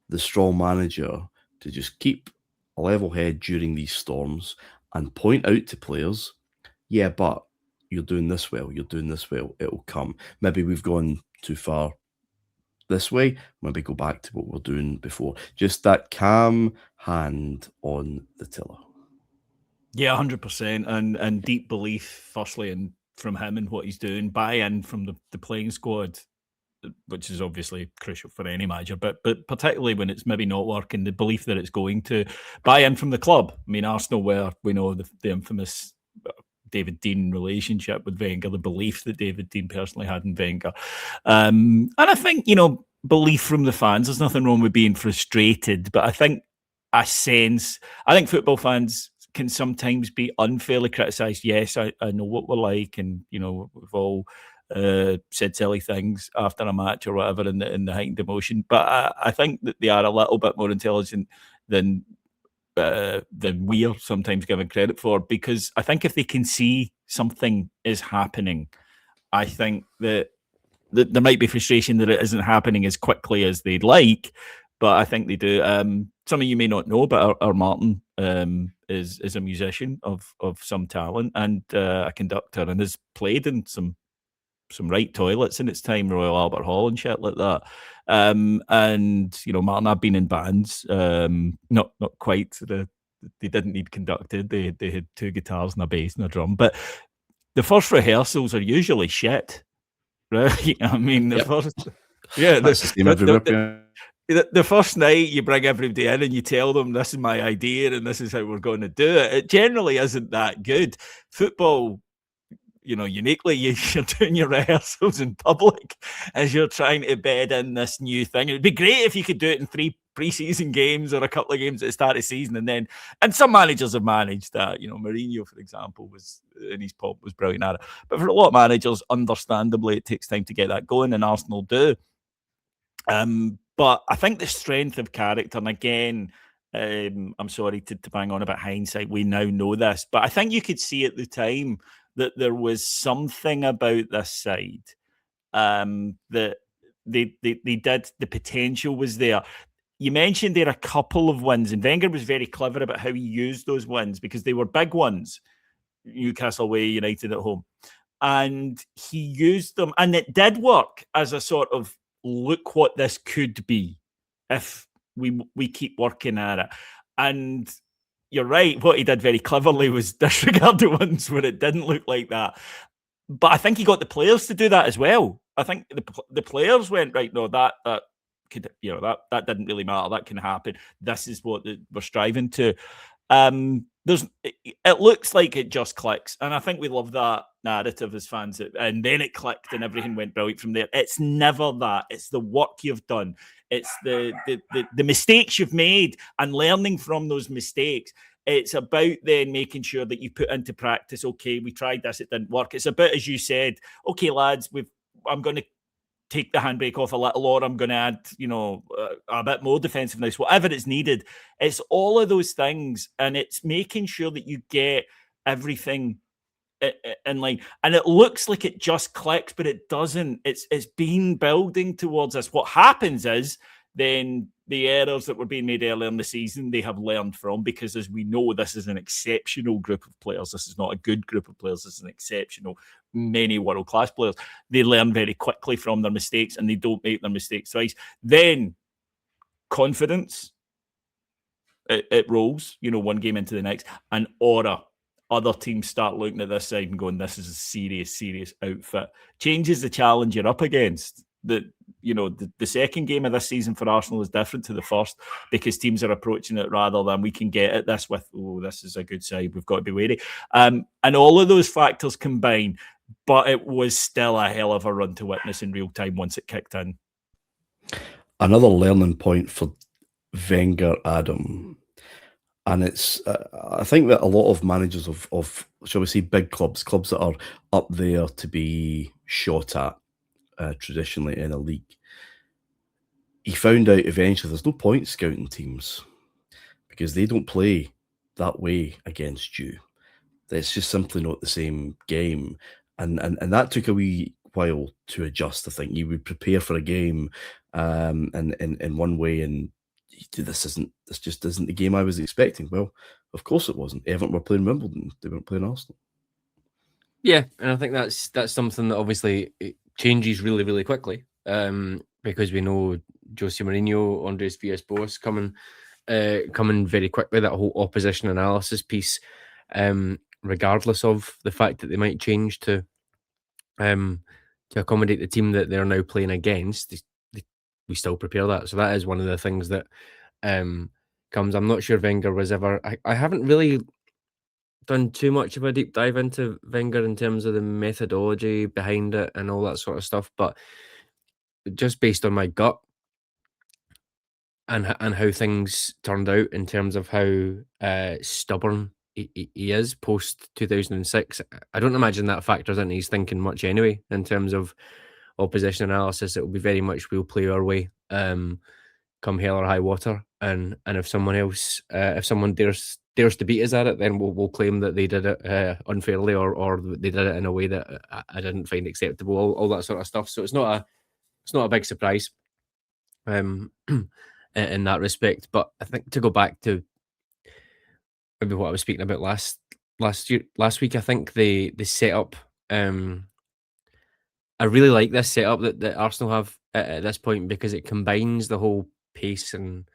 the strong manager to just keep a level head during these storms and point out to players, yeah, but you're doing this well, it'll come. Maybe we've gone too far this way, maybe go back to what we're doing before. Just that calm hand on the tiller. Yeah, 100%. And deep belief, firstly, and from him and what he's doing, buy-in from the playing squad, which is obviously crucial for any manager, but particularly when it's maybe not working, the belief that it's going to buy in from the club. I mean, Arsenal, where we know the infamous David Dean relationship with Wenger, the belief that David Dean personally had in Wenger. And I think, belief from the fans, there's nothing wrong with being frustrated, but I think football fans can sometimes be unfairly criticised. Yes, I know what we're like, and, we've all said silly things after a match or whatever in the heightened emotion, but I think that they are a little bit more intelligent than we are sometimes given credit for, because I think if they can see something is happening, I think that there might be frustration that it isn't happening as quickly as they'd like, but I think they do. Some of you may not know, but our Martin is a musician of some talent and a conductor, and has played in some right toilets in its time, Royal Albert Hall and shit like that. And Martin, I've been in bands, not quite. They didn't need conducted. They had two guitars and a bass and a drum. But the first rehearsals are usually shit, right? I mean, the first night you bring everybody in and you tell them this is my idea and this is how we're going to do it. It generally isn't that good. Football, uniquely, you're doing your rehearsals in public as you're trying to bed in this new thing. It'd be great if you could do it in 3 pre-season games or a couple of games at the start of the season, and some managers have managed that. Mourinho, for example, was in his pop was brilliant at it. But for a lot of managers, understandably, it takes time to get that going, and Arsenal do. But I think the strength of character, and again, I'm sorry to bang on about hindsight, we now know this, but I think you could see at the time that there was something about this side that they did. The potential was there. You mentioned there a couple of wins, and Wenger was very clever about how he used those wins because they were big ones. Newcastle away, United at home. And he used them, and it did work as a sort of, look what this could be if we keep working at it. And you're right, what he did very cleverly was disregard the ones where it didn't look like that. But I think he got the players to do that as well. I think the players went, right, no, that could, that didn't really matter. That can happen. This is what we're striving to. It looks like it just clicks, and I think we love that narrative as fans. And then it clicked, and everything went brilliant from there. It's never that. It's the work you've done. It's the mistakes you've made and learning from those mistakes. It's about then making sure that you put into practice. Okay, we tried this; it didn't work. It's about, as you said, okay, lads, I'm going to take the handbrake off a little, or I'm going to add, a bit more defensiveness, whatever is needed. It's all of those things, and it's making sure that you get everything in line. And it looks like it just clicks, but it doesn't. It's been building towards us. What happens is then the errors that were being made earlier in the season, they have learned from, because as we know, this is an exceptional group of players. This is not a good group of players. This is an exceptional, many world-class players. They learn very quickly from their mistakes, and they don't make their mistakes twice. Then confidence, it rolls, one game into the next, and aura. Other teams start looking at this side and going, this is a serious, serious outfit. Changes the challenge you're up against. The second game of this season for Arsenal is different to the first, because teams are approaching it rather than we can get at this with, this is a good side, we've got to be wary. And all of those factors combine, but it was still a hell of a run to witness in real time once it kicked in. Another learning point for Wenger, Adam, and it's I think that a lot of managers of shall we say big clubs that are up there to be shot at traditionally in a league, he found out eventually there's no point scouting teams because they don't play that way against you. It's just simply not the same game, and that took a wee while to adjust. I think you would prepare for a game in one way, and this just isn't the game I was expecting. Well, of course it wasn't. Everton were playing Wimbledon; they weren't playing Arsenal. Yeah, and I think that's something that obviously it changes really, really quickly, because we know Jose Mourinho, Andres Villas-Boas coming very quickly. That whole opposition analysis piece, regardless of the fact that they might change to accommodate the team that they're now playing against, we still prepare that. So that is one of the things that comes. I'm not sure Wenger was ever. I haven't really done too much of a deep dive into Wenger in terms of the methodology behind it and all that sort of stuff, but just based on my gut and how things turned out in terms of how stubborn he is post 2006, I don't imagine that factors into his thinking much anyway. In terms of opposition analysis, it will be very much we'll play our way, come hell or high water, and if someone else, if someone dares to beat us at it, then we'll claim that they did it unfairly, or they did it in a way that I didn't find acceptable. All that sort of stuff. So it's not a big surprise, in that respect. But I think to go back to maybe what I was speaking about last week, I think the setup. I really like this setup that Arsenal have at this point, because it combines the whole pace and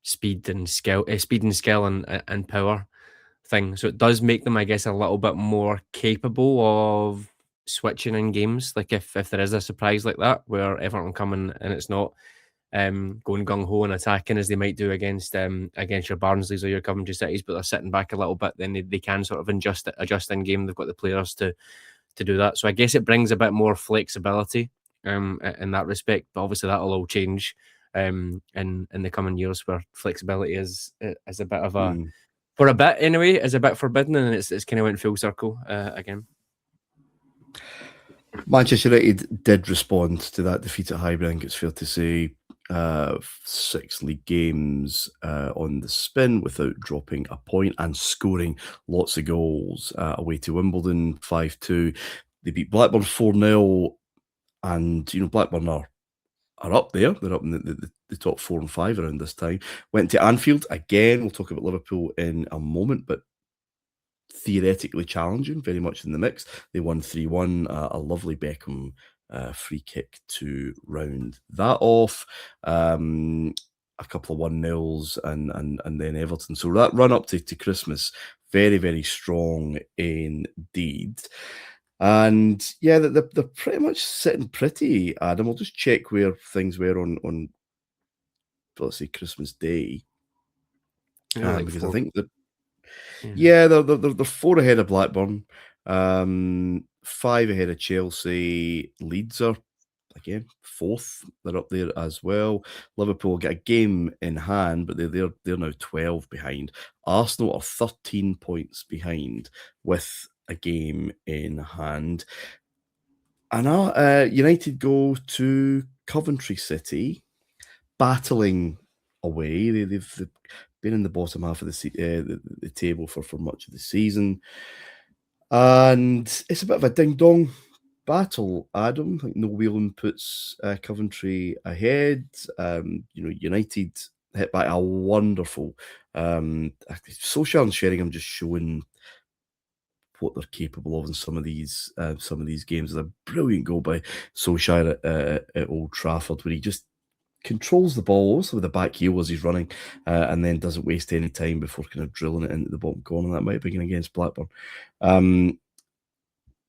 speed and skill and power thing. So it does make them, I guess, a little bit more capable of switching in games. Like if there is a surprise like that where Everton come in and it's not going gung-ho and attacking as they might do against your Barnsleys or your Coventry Cities, but they're sitting back a little bit, then they can sort of adjust in game. They've got the players to do that. So I guess it brings a bit more flexibility in that respect, but obviously that'll all change in the coming years, where flexibility is a bit of a for a bit anyway, is a bit forbidden, and it's kind of went full circle again. Manchester United did respond to that defeat at Highbury. I think it's fair to say 6 league games on the spin without dropping a point and scoring lots of goals away to Wimbledon 5-2. They beat Blackburn 4-0. And, Blackburn are up there. They're up in the top 4 and 5 around this time. Went to Anfield again. We'll talk about Liverpool in a moment, but theoretically challenging, very much in the mix. They won 3-1, a lovely Beckham free kick to round that off. A couple of 1-0s and then Everton. So that run up to Christmas, very, very strong indeed. And yeah, they're pretty much sitting pretty, Adam. I'll just check where things were on let's say Christmas Day. Because I think that they're 4 ahead of Blackburn, 5 ahead of Chelsea. Leeds are again 4th. They're up there as well. Liverpool get a game in hand, but they're now 12 behind. Arsenal are 13 points behind with a game in hand. And United go to Coventry City, battling away. They've been in the bottom half of the table for much of the season. And it's a bit of a ding-dong battle, Adam. I think Noel Whelan puts Coventry ahead. United hit by a wonderful Solskjaer and Sheringham just showing what they're capable of in some of these games. There's a brilliant goal by Solskjaer at Old Trafford where he just controls the ball also with the back heel as he's running, and then doesn't waste any time before kind of drilling it into the bottom corner. That might have been against Blackburn.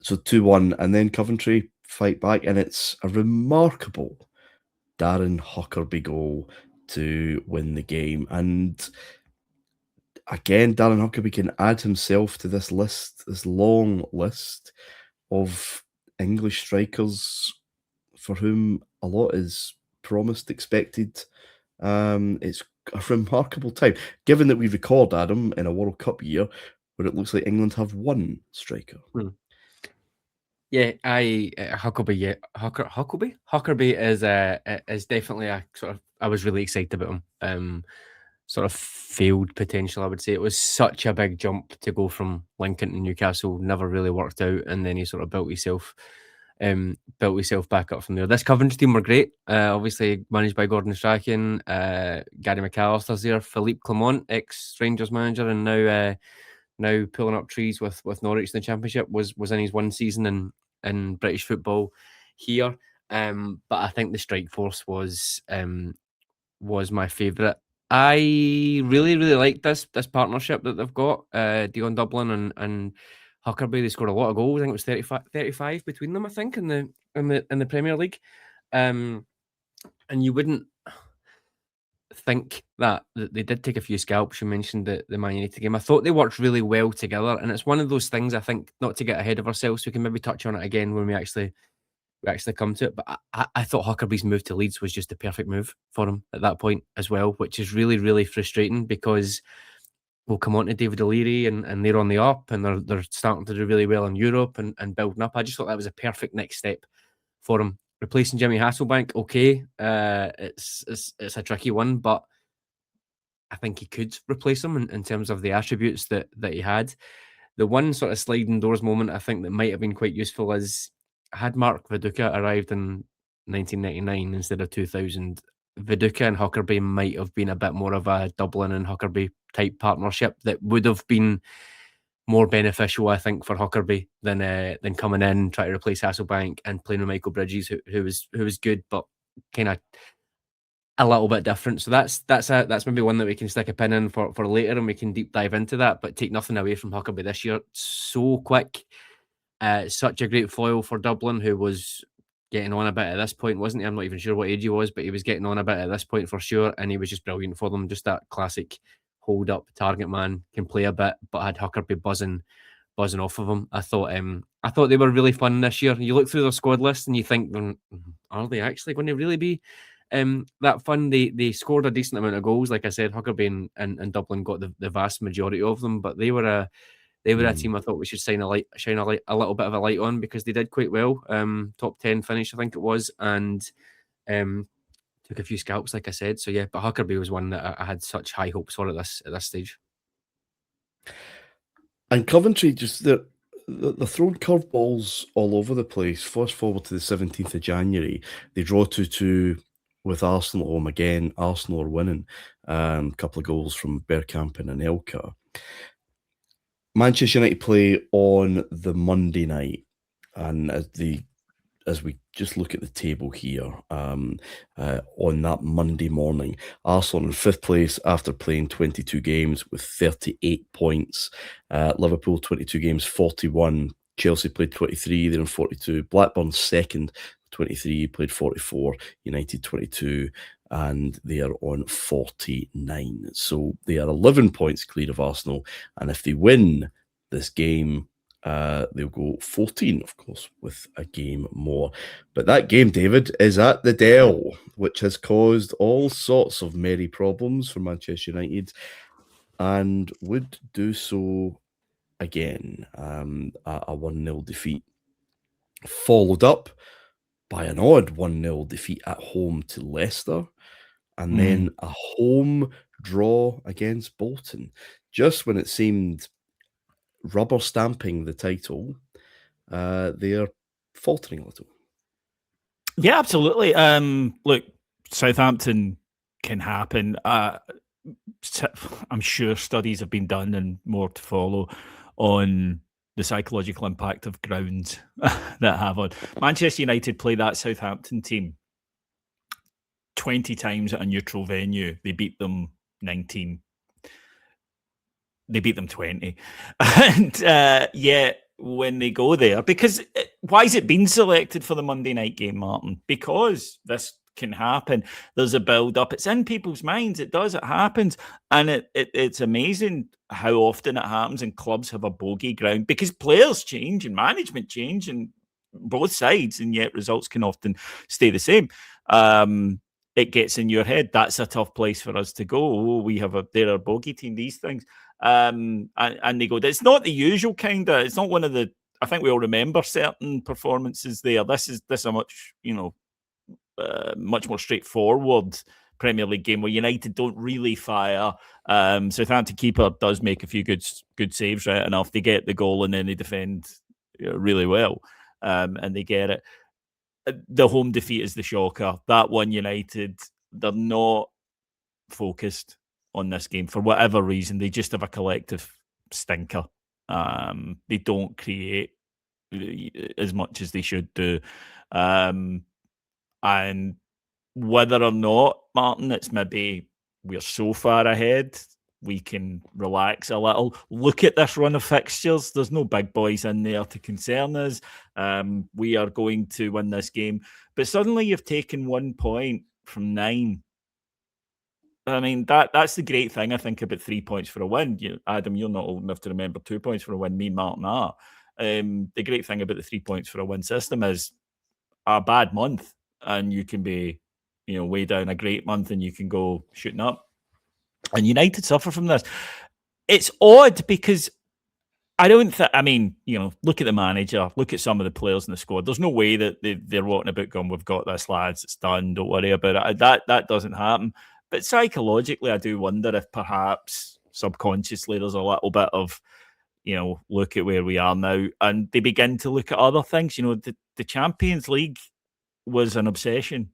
So 2-1, and then Coventry fight back, and it's a remarkable Darren Huckerby goal to win the game. And again, Darren Huckerby can add himself to this long list of English strikers for whom a lot is promised, expected. It's a remarkable time, given that we record, Adam, in a World Cup year where it looks like England have 1 striker. Yeah, Huckerby. Yeah, Huckerby is definitely a sort of. I was really excited about him. Sort of failed potential, I would say. It was such a big jump to go from Lincoln to Newcastle. Never really worked out, and then he sort of built himself back up from there. This Coventry team were great. Obviously managed by Gordon Strachan, Gary McAllister's there, Philippe Clement, ex-Rangers manager, and now pulling up trees with Norwich in the Championship. Was in his 1 season in British football here. But I think the strike force was my favourite. I really, really like this partnership that they've got. Dion Dublin and Huckerby. They scored a lot of goals. I think it was 35 between them, I think, in the Premier League. And you wouldn't think that they did take a few scalps. You mentioned the Man United game. I thought they worked really well together, and it's one of those things, I think, not to get ahead of ourselves, we can maybe touch on it again when we actually come to it. But I thought Huckerby's move to Leeds was just the perfect move for him at that point as well, which is really, really frustrating because we'll come on to David O'Leary and they're on the up and they're starting to do really well in Europe and building up. I just thought that was a perfect next step for him. Replacing Jimmy Hasselbank, okay, it's a tricky one, but I think he could replace him in terms of the attributes that he had. The one sort of sliding doors moment I think that might have been quite useful is, had Mark Viduka arrived in 1999 instead of 2000, Viduka and Huckerby might have been a bit more of a Dublin and Huckerby type partnership that would have been more beneficial, I think, for Huckerby than coming in, trying to replace Hasselbank and playing with Michael Bridges, who was good, but kind of a little bit different. So that's maybe one that we can stick a pin in for later, and we can deep dive into that. But take nothing away from Huckerby this year. So quick, such a great foil for Dublin, who was getting on a bit at this point, wasn't he? I'm not even sure what age he was, but he was getting on a bit at this point for sure, and he was just brilliant for them. Just that classic hold up target man, can play a bit, but had Huckerby buzzing off of him. I thought they were really fun this year. You look through their squad list and you think, are they actually going to really be that fun? They scored a decent amount of goals. Like I said, Huckerby and Dublin got the vast majority of them, but they were a team I thought we should shine a little bit of a light on, because they did quite well. Top 10 finish, I think it was, and took a few scalps, like I said. So yeah, but Huckerby was one that I had such high hopes for at this stage. And Coventry, just they're throwing curveballs all over the place. Fast forward to the 17th of January, they draw 2-2 with Arsenal at home again. Arsenal are winning. A couple of goals from Bergkamp and Anelka. Manchester United play on the Monday night, and as we just look at the table here, on that Monday morning, Arsenal in 5th place after playing 22 games with 38 points. Liverpool 22 games, 41. Chelsea played 23, they're in 42. Blackburn 2nd, 23, played 44. United 22, and they are on 49. So they are 11 points clear of Arsenal, and if they win this game, they'll go 14, of course, with a game more. But that game, David, is at the Dell, which has caused all sorts of merry problems for Manchester United, and would do so again. A 1-0 defeat, followed up by an odd 1-0 defeat at home to Leicester, and then a home draw against Bolton. Just when it seemed rubber stamping the title, they are faltering a little. Yeah, absolutely. Look, Southampton can happen. I'm sure studies have been done and more to follow on the psychological impact of grounds that have on. Manchester United play that Southampton team 20 times at a neutral venue. They beat them 19. They beat them 20. And yet, when they go there, because why has it been selected for the Monday night game, Martin? Because this can happen. There's a build-up. It's in people's minds. It does. It happens. And it's amazing how often it happens, and clubs have a bogey ground because players change and management change and both sides, and yet results can often stay the same. It gets in your head. That's a tough place for us to go. Oh, they're our bogey team, these things. And they go, it's not the usual kind of, it's not one of the, I think we all remember certain performances there. This is a much, much more straightforward Premier League game where United don't really fire. Southampton keeper does make a few good saves, right enough. They get the goal and then they defend really well, and they get it. The home defeat is the shocker. That one, United, they're not focused on this game for whatever reason. They just have a collective stinker. They don't create as much as they should do. And whether or not, Martin, it's maybe we're so far ahead, we can relax a little. Look at this run of fixtures. There's no big boys in there to concern us. We are going to win this game. But suddenly you've taken 1 point from 9. I mean, that's the great thing, I think, about 3 points for a win. Adam, you're not old enough to remember 2 points for a win. Me and Martin are. The great thing about the 3 points for a win system is a bad month, and you can be, way down. A great month, and you can go shooting up. And United suffer from this. It's odd because I don't think, look at the manager, look at some of the players in the squad. There's no way that they're walking about going, we've got this, lads, it's done, don't worry about it. That doesn't happen. But psychologically, I do wonder if perhaps subconsciously there's a little bit of, look at where we are now. And they begin to look at other things. The Champions League was an obsession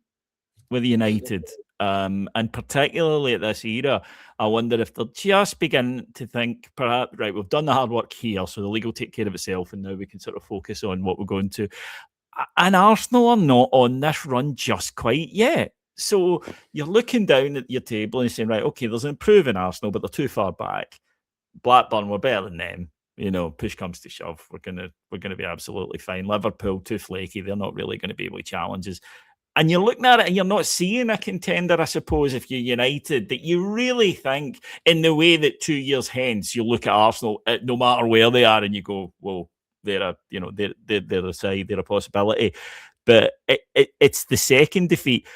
with United. And particularly at this era, I wonder if they'll just begin to think, perhaps, right, we've done the hard work here, so the league will take care of itself, and now we can sort of focus on what we're going to. And Arsenal are not on this run just quite yet. So you're looking down at your table and saying, right, okay, there's an improving Arsenal, but they're too far back. Blackburn, we're better than them. Push comes to shove, we're gonna be absolutely fine. Liverpool, too flaky, they're not really going to be able to challenge us. And you're looking at it and you're not seeing a contender, I suppose, if you're United, that you really think in the way that 2 years hence you look at Arsenal, no matter where they are, and you go, well, they're a side, they're a possibility. But it's the second defeat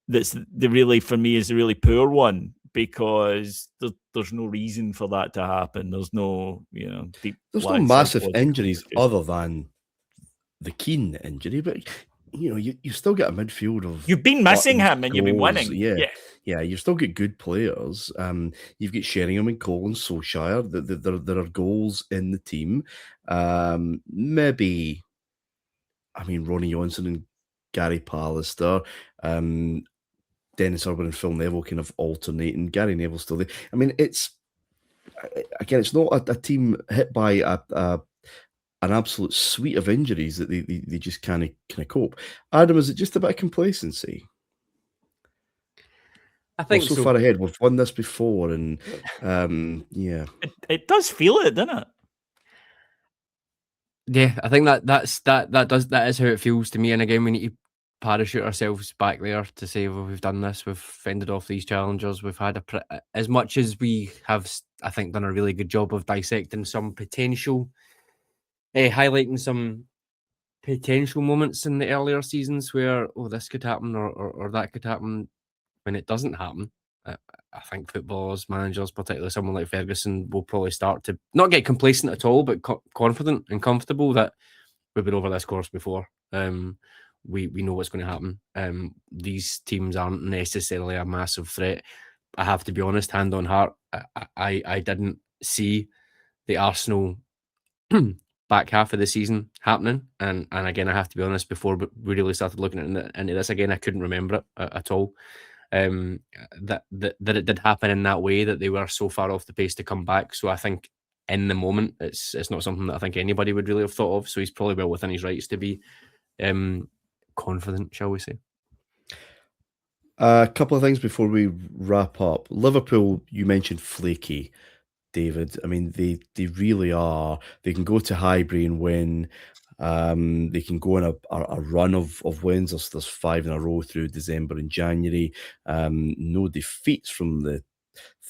that's for me is the really poor one, because there's no reason for that to happen. There's no, there's no massive injuries other than the Keane injury, but you still get a midfield of. You've been missing buttons, him, and you've been goals. winning. Yeah. You've still got good players. You've got Sheringham and Cole and Solskjaer. There are goals in the team. Maybe, I mean, Ronnie Johnson and Gary Pallister. Dennis Irwin and Phil Neville kind of alternating. Gary Neville's still there. I mean, it's not a team hit by an absolute suite of injuries that they just can't cope. Adam, is it just a bit of complacency? I think so far ahead. We've won this before, and yeah, it does feel it, doesn't it? Yeah, I think that is how it feels to me. And again, we need to parachute ourselves back there to say, well, we've done this, we've fended off these challengers, we've had as much as we have, I think, done a really good job of dissecting some potential, highlighting some potential moments in the earlier seasons where, this could happen or that could happen. When it doesn't happen, I think footballers, managers, particularly someone like Ferguson, will probably start to not get complacent at all, but confident and comfortable that we've been over this course before. We know what's going to happen. These teams aren't necessarily a massive threat. I have to be honest, hand on heart, I didn't see the Arsenal back half of the season happening. And again, I have to be honest, before we really started looking into this again, I couldn't remember it at all. That it did happen in that way, that they were so far off the pace to come back. So I think in the moment, it's not something that I think anybody would really have thought of. So he's probably well within his rights to be confident, shall we say. A couple of things before we wrap up. Liverpool, you mentioned flaky, David. I mean, they really are. They can go to Highbury and win. They can go on a run of wins. There's 5 in a row through December and January. No defeats from the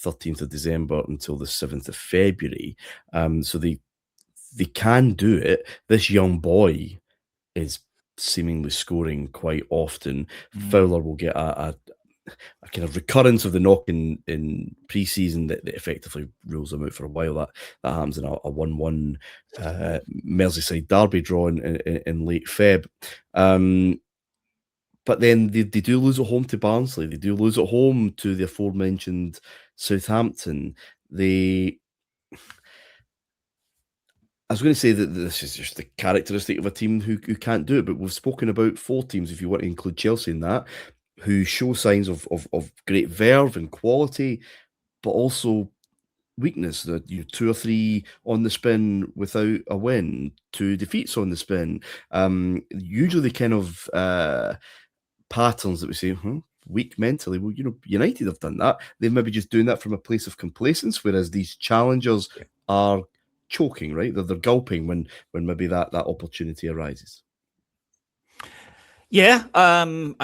13th of December until the 7th of February. So they can do it. This young boy is seemingly scoring quite often. Fowler will get a kind of recurrence of the knock in pre-season that effectively rules them out for a while. That happens in a 1-1 Merseyside derby draw in late Feb. But then they do lose at home to Barnsley. They do lose at home to the aforementioned Southampton. I was going to say that this is just the characteristic of a team who can't do it, but we've spoken about 4 teams, if you want to include Chelsea in that, who show signs of great verve and quality, but also weakness. That 2 or 3 on the spin without a win, 2 defeats on the spin. Usually kind of patterns that we say, weak mentally. Well, United have done that. They're maybe just doing that from a place of complacence, whereas these challengers are choking, right? They're gulping when maybe that opportunity arises. Yeah, and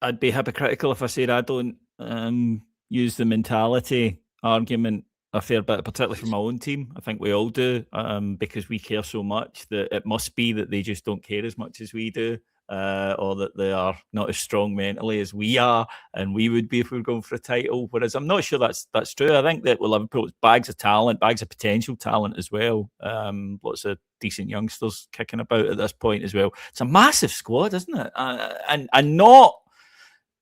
I'd be hypocritical if I said I don't use the mentality argument a fair bit, particularly for my own team. I think we all do, because we care so much that it must be that they just don't care as much as we do. Or that they are not as strong mentally as we are, and we would be if we were going for a title. Whereas I'm not sure that's true. I think that with Liverpool, it's bags of talent, bags of potential talent as well. Lots of decent youngsters kicking about at this point as well. It's a massive squad, isn't it? And not,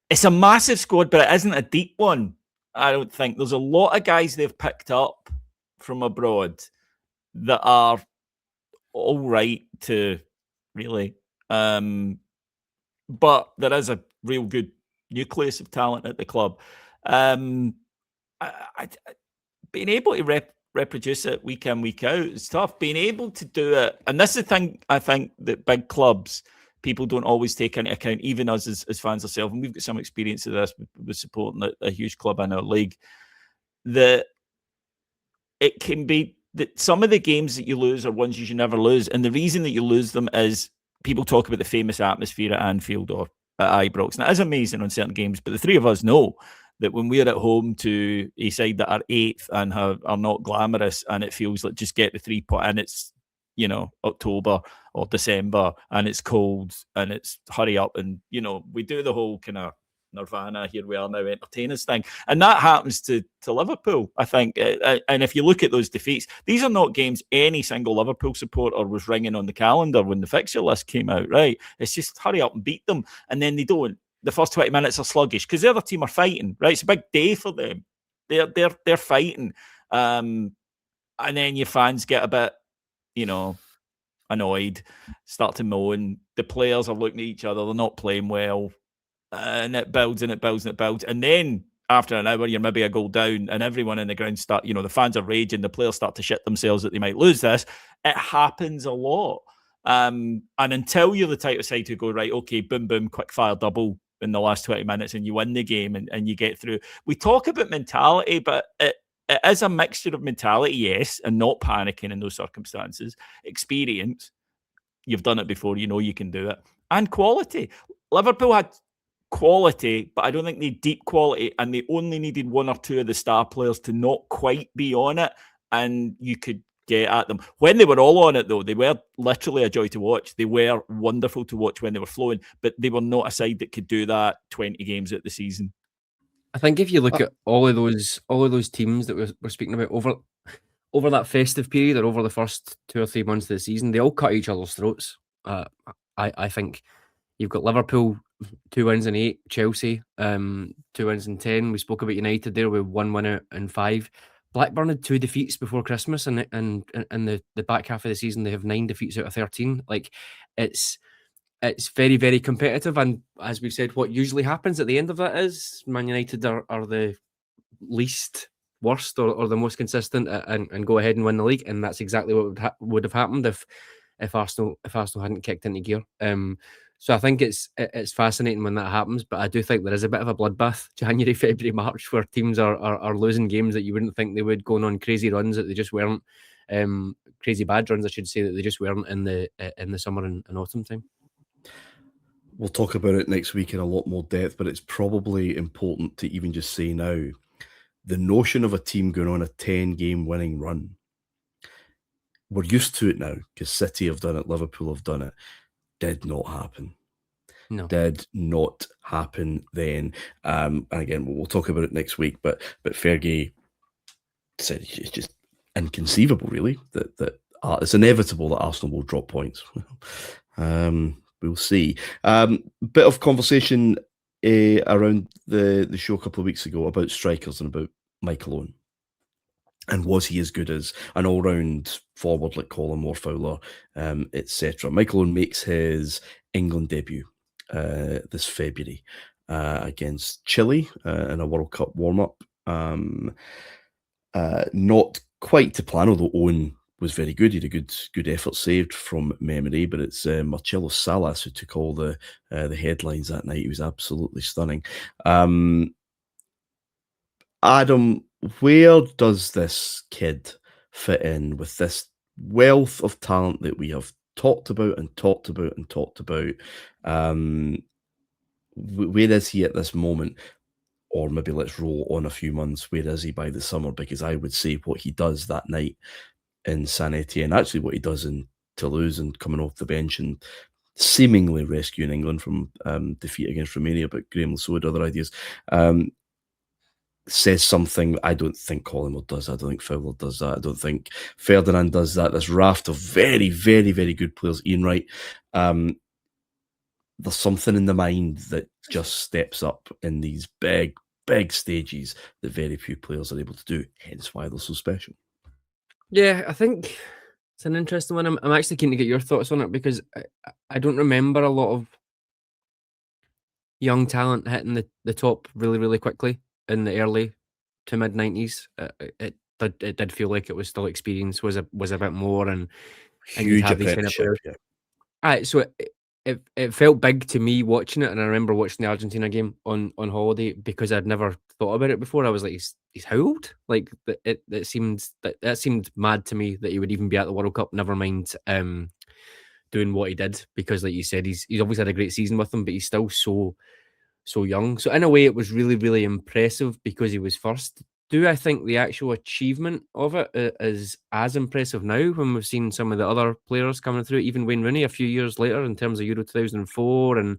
it's a massive squad, but it isn't a deep one. I don't think there's a lot of guys they've picked up from abroad that are all right to really. But there is a real good nucleus of talent at the club. Being able to reproduce it week in, week out is tough. Being able to do it, and this is the thing I think that big clubs, people don't always take into account, even us as fans ourselves, and we've got some experience of this with supporting a huge club in our league, that it can be that some of the games that you lose are ones you should never lose. And the reason that you lose them is people talk about the famous atmosphere at Anfield or at Ibrox. And it is amazing on certain games, but the 3 of us know that when we're at home to a side that are 8th and are not glamorous, and it feels like just get the 3 point, and it's, October or December, and it's cold, and it's hurry up, and, we do the whole kind of Nirvana, here we are now, entertain us thing. And that happens to Liverpool, I think. And if you look at those defeats, these are not games any single Liverpool supporter was ringing on the calendar when the fixture list came out, right? It's just hurry up and beat them. And then they don't. The first 20 minutes are sluggish because the other team are fighting, right? It's a big day for them. They're fighting. And then your fans get a bit, annoyed, start to moan. The players are looking at each other. They're not playing well. And it builds and it builds and it builds. And then after an hour, you're maybe a goal down and everyone in the ground start, the fans are raging. The players start to shit themselves that they might lose this. It happens a lot. And until you're the type of side who go, right, okay, boom, boom, quick fire double in the last 20 minutes and you win the game and you get through. We talk about mentality, but it is a mixture of mentality, yes, and not panicking in those circumstances. Experience, you've done it before, you can do it. And quality. Liverpool had quality, but I don't think they had deep quality, and they only needed one or two of the star players to not quite be on it, and you could get at them. When they were all on it, though, they were literally a joy to watch. They were wonderful to watch when they were flowing, but they were not a side that could do that 20 games at the season. I think if you look at all of those teams that we're speaking about over that festive period or over the first 2 or 3 months of the season, they all cut each other's throats. I think you've got Liverpool 2 wins in 8, Chelsea 2 wins in 10. We spoke about United there with 1 win out in 5. Blackburn had 2 defeats before Christmas, and in the back half of the season they have 9 defeats out of 13. Like it's very, very competitive, and as we've said, what usually happens at the end of that is Man United are the least worst or the most consistent and go ahead and win the league, and that's exactly what would have happened if Arsenal hadn't kicked into gear. So I think it's fascinating when that happens, but I do think there is a bit of a bloodbath January, February, March, where teams are losing games that you wouldn't think they would, going on crazy runs that they just weren't, crazy bad runs, I should say, that they just weren't in the summer and autumn time. We'll talk about it next week in a lot more depth, but it's probably important to even just say now, the notion of a team going on a 10-game winning run, we're used to it now because City have done it, Liverpool have done it. Did not happen. No. Did not happen then. And again, we'll talk about it next week, but Fergie said it's just inconceivable, really, that it's inevitable that Arsenal will drop points. We'll see. Bit of conversation around the show a couple of weeks ago about strikers and about Michael Owen. And was he as good as an all-round forward like Colin Warfowler, etc.? Michael Owen makes his England debut this February against Chile in a World Cup warm-up. Not quite to plan, although Owen was very good. He had a good effort saved from memory, but it's Marcelo Salas who took all the headlines that night. He was absolutely stunning. Adam, where does this kid fit in with this wealth of talent that we have talked about and talked about and talked about? Where is he at this moment? Or maybe let's roll on a few months. Where is he by the summer? Because I would say what he does that night in Saint Etienne, actually what he does in Toulouse and coming off the bench and seemingly rescuing England from defeat against Romania, but Graham Lasso had other ideas, says something. I don't think Collingwood does that. I don't think Fowler does that. I don't think Ferdinand does that. This raft of very, very, very good players. Ian Wright, there's something in the mind that just steps up in these big, big stages that very few players are able to do, hence why they're so special. Yeah, I think it's an interesting one. I'm actually keen to get your thoughts on it because I don't remember a lot of young talent hitting the top really, really quickly in the early to mid 90s. It did feel like it was still experience was a bit more and Huge have these kind of apprenticeship. players. Yeah. Aye, so it felt big to me watching it, and I remember watching the Argentina game on holiday because I'd never thought about it before. I was like, he's how old? Like it seemed mad to me that he would even be at the World Cup. Never mind doing what he did, because like you said, he's obviously had a great season with them, but he's still so young. So in a way, it was really, really impressive because he was first. Do I think the actual achievement of it is as impressive now when we've seen some of the other players coming through, even Wayne Rooney a few years later in terms of Euro 2004 and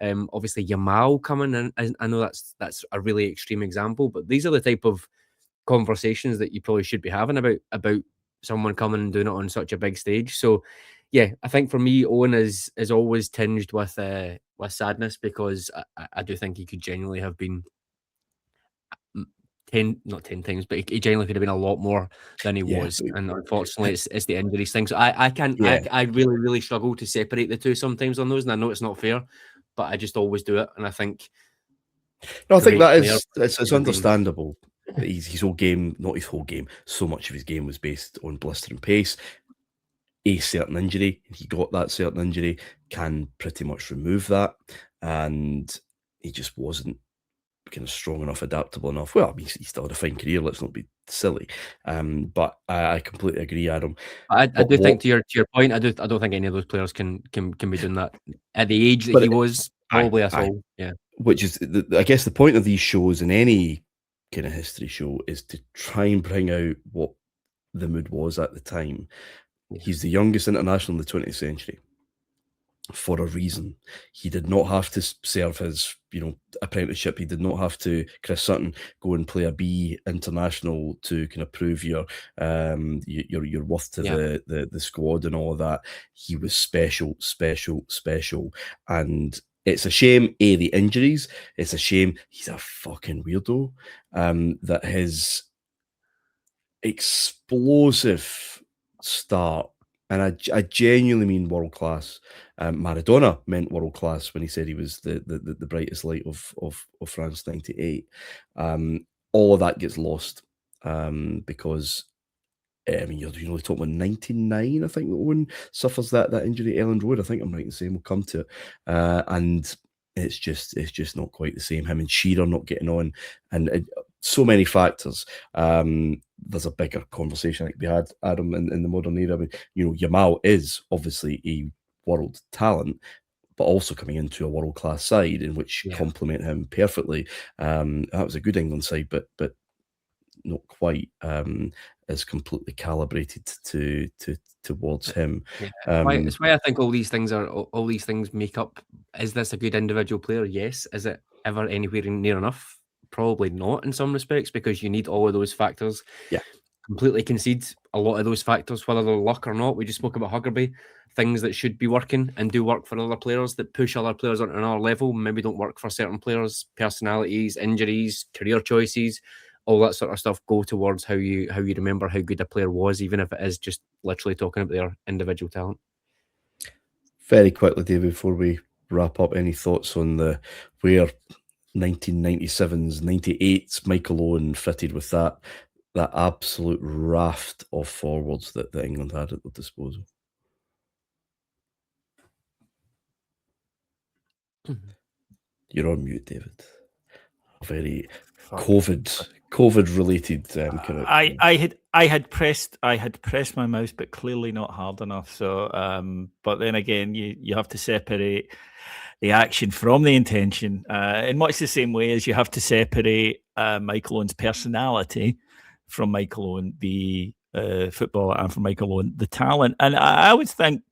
Obviously, Yamal coming in, I know that's a really extreme example, but these are the type of conversations that you probably should be having about someone coming and doing it on such a big stage. So, yeah, I think for me, Owen is always tinged with sadness, because I do think he could genuinely have been not 10 times, but he genuinely could have been a lot more than he was. And unfortunately, it's the injuries thing. So I really, really struggle to separate the two sometimes on those. And I know it's not fair, but I just always do it. And I think, no, I think that is it's understandable. His whole game, not his whole game, so much of his game was based on blistering pace. A certain injury, he got that certain injury, can pretty much remove that. And he just wasn't kind of strong enough, adaptable enough. Well, I mean, he still had a fine career. Let's not be silly. But I completely agree, Adam. I do think to your point, I don't think any of those players can be doing that at the age that he was. Probably at all. Yeah. Which is, I guess, the point of these shows in any kind of history show is to try and bring out what the mood was at the time. Yeah. He's the youngest international in the 20th century. For a reason. He did not have to serve his, apprenticeship. He did not have to, Chris Sutton, go and play a B international to kind of prove your worth to the squad and all of that. He was special. And it's a shame, the injuries. It's a shame he's a fucking weirdo. That his explosive start, and I genuinely mean world class. Maradona meant world class when he said he was the brightest light of France '98. All of that gets lost because I mean, you're talking about 99. I think Owen suffers that injury at Elland Road. I think I'm right in saying we'll come to it, and it's just not quite the same. Him and Shearer not getting on, and so many factors. There's a bigger conversation that could be had, Adam, in the modern era. I mean, Yamal is obviously a world talent, but also coming into a world-class side in which complement him perfectly. That was a good England side, but not quite as completely calibrated towards him. It's why I think all these things make up. Is this a good individual player? Yes. Is it ever anywhere near enough? Probably not in some respects, because you need all of those factors. Yeah. Completely concede a lot of those factors, whether they're luck or not. We just spoke about Huckerby, things that should be working and do work for other players, that push other players onto another level, maybe don't work for certain players, personalities, injuries, career choices, all that sort of stuff go towards how you remember how good a player was, even if it is just literally talking about their individual talent. Very quickly, David, before we wrap up, any thoughts on where 1997's 98's Michael Owen fitted with that absolute raft of forwards that England had at their disposal? You're on mute, David. A very COVID related kind of. I had pressed my mouse, but clearly not hard enough. So, but then again, you have to separate the action from the intention, in much the same way as you have to separate Michael Owen's personality from Michael Owen, the footballer, and from Michael Owen, the talent. And I would think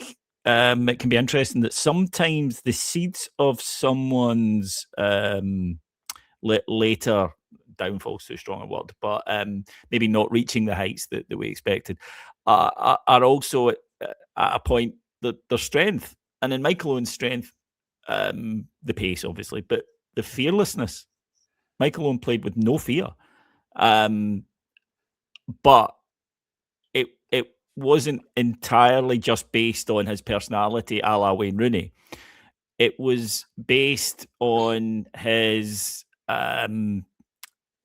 it can be interesting that sometimes the seeds of someone's later downfall is too strong a word, but maybe not reaching the heights that we expected are also at a point that their strength, and in Michael Owen's strength, the pace obviously, but the fearlessness. Michael Owen played with no fear, but it wasn't entirely just based on his personality a la Wayne Rooney. It was based on his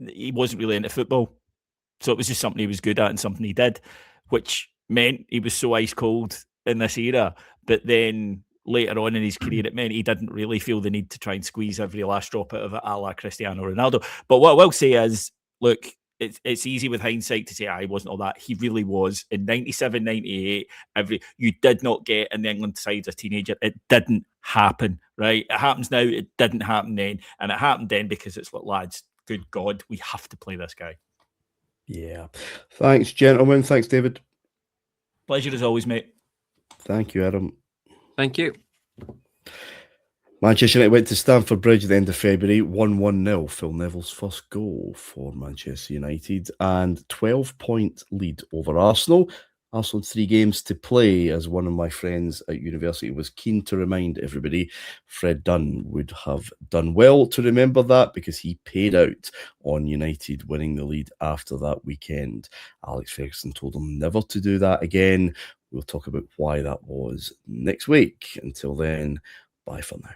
he wasn't really into football, so it was just something he was good at and something he did, which meant he was so ice cold in this era. But then later on in his career, it meant he didn't really feel the need to try and squeeze every last drop out of it, a la Cristiano Ronaldo. But what I will say is, look, it's easy with hindsight to say, he wasn't all that. He really was. In 97, 98, you did not get in the England side as a teenager. It didn't happen, right? It happens now. It didn't happen then. And it happened then because it's like, lads, good God, we have to play this guy. Yeah. Thanks, gentlemen. Thanks, David. Pleasure as always, mate. Thank you, Adam. Thank you. Manchester United went to Stamford Bridge at the end of February, 1-1-0. Phil Neville's first goal for Manchester United, and 12-point lead over Arsenal. Arsenal had 3 games to play, as one of my friends at university was keen to remind everybody. Fred Dunn would have done well to remember that, because he paid out on United winning the lead after that weekend. Alex Ferguson told him never to do that again. We'll talk about why that was next week. Until then, bye for now.